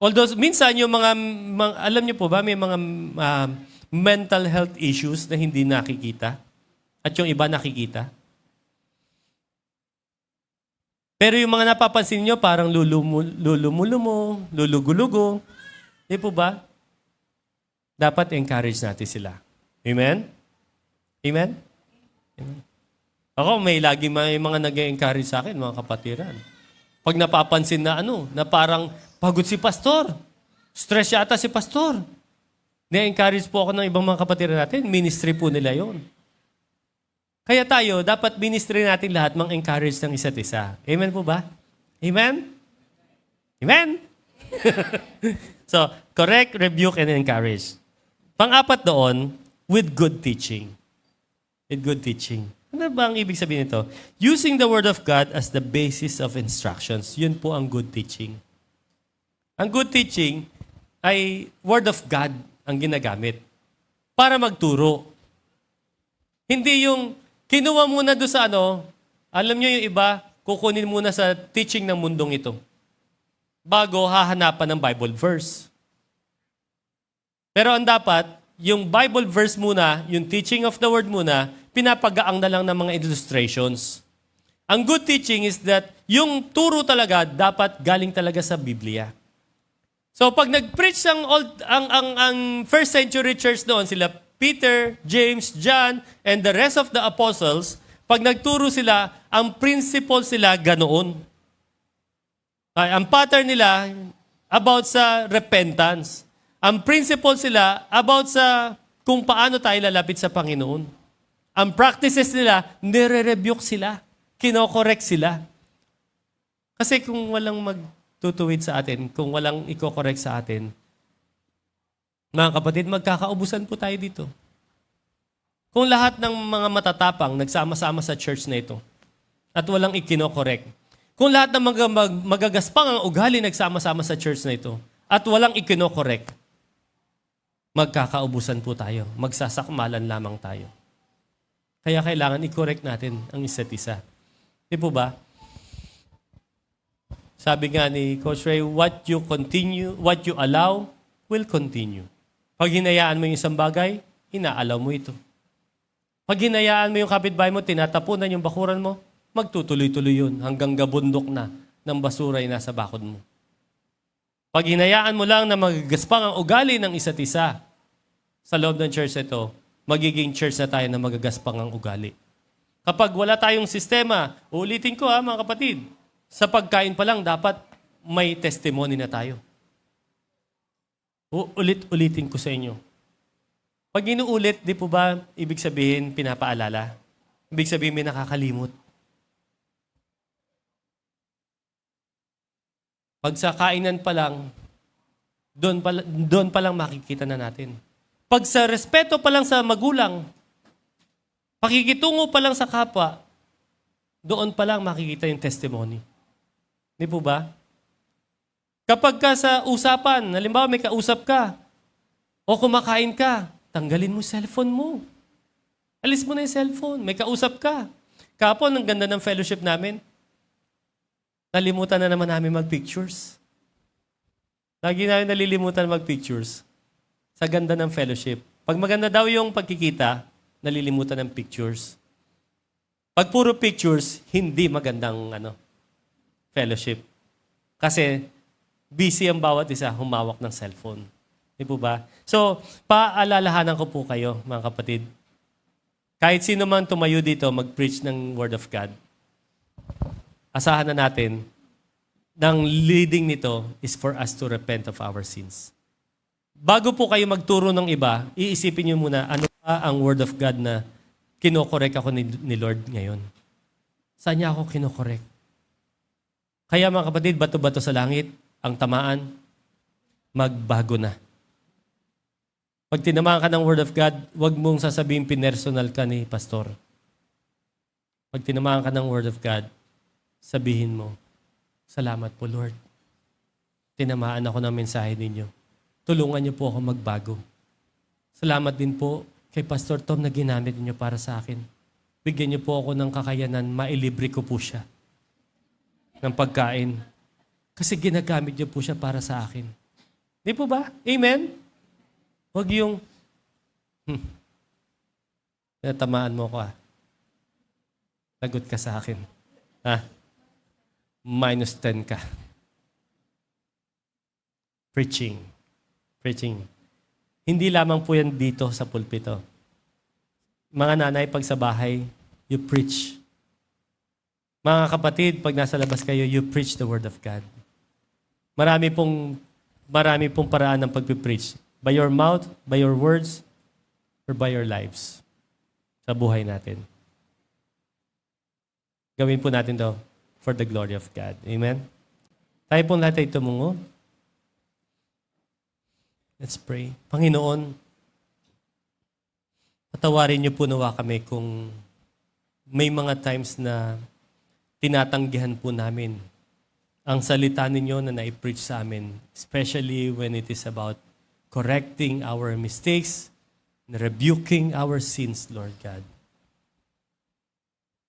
Speaker 1: Although, minsan yung mga alam nyo po ba, may mga mental health issues na hindi nakikita at yung iba nakikita. Pero yung mga napapansin nyo, parang lulumumo, lulugulugo. Di po ba? Dapat encourage natin sila. Amen? Amen? Amen. Ako, may mga nag-encourage sa akin, mga kapatiran. Pag napapansin na na parang pagod si pastor, stress yata si pastor. Na-encourage po ako ng ibang mga kapatiran natin, ministry po nila yon. Kaya tayo, dapat ministry natin lahat mang-encourage ng isa't isa. Amen po ba? Amen? Amen? So, correct, rebuke, and encourage. Pang-apat doon, with good teaching. With good teaching. Ano ba ang ibig sabihin nito? Using the Word of God as the basis of instructions. Yun po ang good teaching. Ang good teaching ay Word of God ang ginagamit para magturo. Hindi yung kinuha muna doon sa alam nyo yung iba, kukunin muna sa teaching ng mundong ito bago hahanapan ng Bible verse. Pero ang dapat, yung Bible verse muna, yung teaching of the word muna, pinapagaang na lang ng mga illustrations. Ang good teaching is that yung turo talaga dapat galing talaga sa Biblia. So pag nag-preach ang first century church noon, sila Peter, James, John, and the rest of the apostles, pag nagturo sila, ang principle sila ganoon. Ang pattern nila about sa repentance. Ang principle sila about sa kung paano tayo lalapit sa Panginoon. Ang practices nila, nire-rebuke sila. Kino-correct sila. Kasi kung walang magtutuwid sa atin, kung walang i-correct sa atin, mga kapatid, magkakaubusan po tayo dito. Kung lahat ng mga matatapang nagsama-sama sa church na ito at walang ikino-correct, kung lahat ng magagaspang ang ugali nagsama-sama sa church na ito at walang ikino-correct, magkakaubusan po tayo. Magsasakmalan lamang tayo. Kaya kailangan i-correct natin ang isa't isa. Di po ba? Sabi nga ni Coach Ray, what you allow will continue. Pag hinayaan mo yung isang bagay, inaalaw mo ito. Pag hinayaan mo yung kapitbahay mo, tinatapunan yung bakuran mo, magtutuloy-tuloy yun hanggang gabundok na ng basura ay nasa bakod mo. Pag hinayaan mo lang na magagaspang ang ugali ng isa't isa sa loob ng church ito, magiging church na tayo na magagaspang ang ugali. Kapag wala tayong sistema, ulitin ko mga kapatid, sa pagkain pa lang dapat may testimony na tayo. Ulitin ko sa inyo. Pag inuulit, di po ba ibig sabihin pinapaalala? Ibig sabihin may nakakalimot. Pag sa kainan pa lang, doon pa lang makikita na natin. Pag sa respeto pa lang sa magulang, pakikitungo pa lang sa kapwa, doon pa lang makikita yung testimony. Di po ba? Kapag ka sa usapan, halimbawa may kausap ka, o kumakain ka, tanggalin mo cellphone mo. Alis mo na yung cellphone. May kausap ka. Kapon, ang ganda ng fellowship namin. Nalimutan na naman namin mag-pictures. Lagi namin nalilimutan mag-pictures. Sa ganda ng fellowship. Pag maganda daw yung pagkikita, nalilimutan ng pictures. Pag puro pictures, hindi magandang fellowship. Kasi busy ang bawat isa humawak ng cellphone. Di po ba? So, paalalahanan ko po kayo, mga kapatid. Kahit sino man tumayo dito mag-preach ng Word of God, asahan na natin, ng leading nito is for us to repent of our sins. Bago po kayo magturo ng iba, iisipin niyo muna, ano ba ang Word of God na kinokorek ako ni Lord ngayon? Saan niya ako kinokorek? Kaya mga kapatid, bato-bato sa langit, ang tamaan, magbago na. Pag tinamaan ka ng Word of God, huwag mong sasabihin pinersonal ka ni Pastor. Pag tinamaan ka ng Word of God, sabihin mo, salamat po Lord. Tinamaan ako ng mensahe ninyo. Tulungan niyo po ako magbago. Salamat din po kay Pastor Tom na ginamit niyo para sa akin. Bigyan niyo po ako ng kakayanan, mailibre ko po siya ng pagkain. Kasi ginagamit niyo po siya para sa akin. Di po ba? Amen? Huwag yung, natamaan mo ko Lagot ka sa akin. -10 ka. Preaching. Hindi lamang po yan dito sa pulpito. Mga nanay, pag sa bahay, you preach. Mga kapatid, pag nasa labas kayo, you preach the Word of God. Marami pong paraan ng pagpipreach. By your mouth, by your words, or by your lives. Sa buhay natin. Gawin po natin to for the glory of God. Amen? Tayo pong lahat ay tumungo. Let's pray. Panginoon, patawarin niyo po nawa kami kung may mga times na tinatanggihan po namin ang salita ninyo na na-preach sa amin, especially when it is about correcting our mistakes, rebuking our sins, Lord God.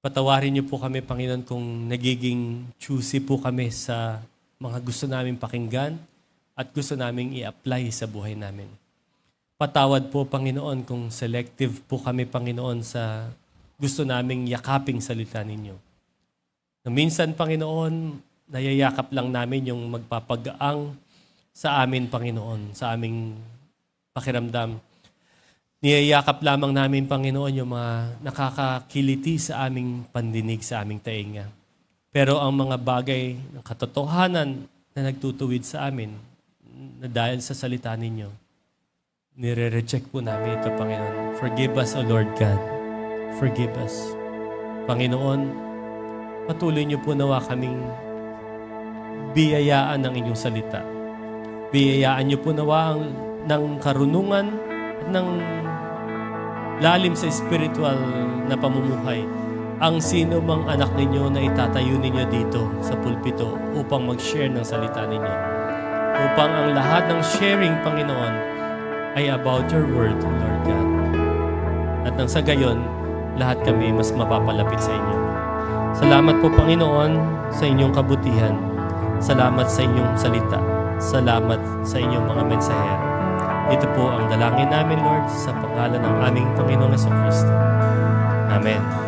Speaker 1: Patawarin niyo po kami, Panginoon, kung nagiging choosy po kami sa mga gusto naming pakinggan at gusto naming i-apply sa buhay namin. Patawad po, Panginoon, kung selective po kami, Panginoon, sa gusto naming yakaping salita ninyo. Na minsan, Panginoon, nayayakap lang namin yung magpapagaang sa amin, Panginoon, sa aming pakiramdam. Niyayakap lamang namin, Panginoon, yung mga nakakakiliti sa aming pandinig, sa aming tainga. Pero ang mga bagay ng katotohanan na nagtutuwid sa amin, na dahil sa salita ninyo, nire-reject po namin ito, Panginoon. Forgive us, O Lord God. Forgive us. Panginoon, patuloy niyo po nawa kaming biyayaan ng inyong salita. Biyayaan niyo po nawa ng karunungan at ng lalim sa spiritual na pamumuhay ang sino mang anak ninyo na itatayo ninyo dito sa pulpito upang mag-share ng salita ninyo. Upang ang lahat ng sharing, Panginoon, ay about your word, Lord God. At nang sa gayon, lahat kami mas mapapalapit sa inyo. Salamat po, Panginoon, sa inyong kabutihan. Salamat sa inyong salita. Salamat sa inyong mga mensahero. Ito po ang dalangin namin, Lord, sa pangalan ng aming Panginoong Jesucristo. Amen.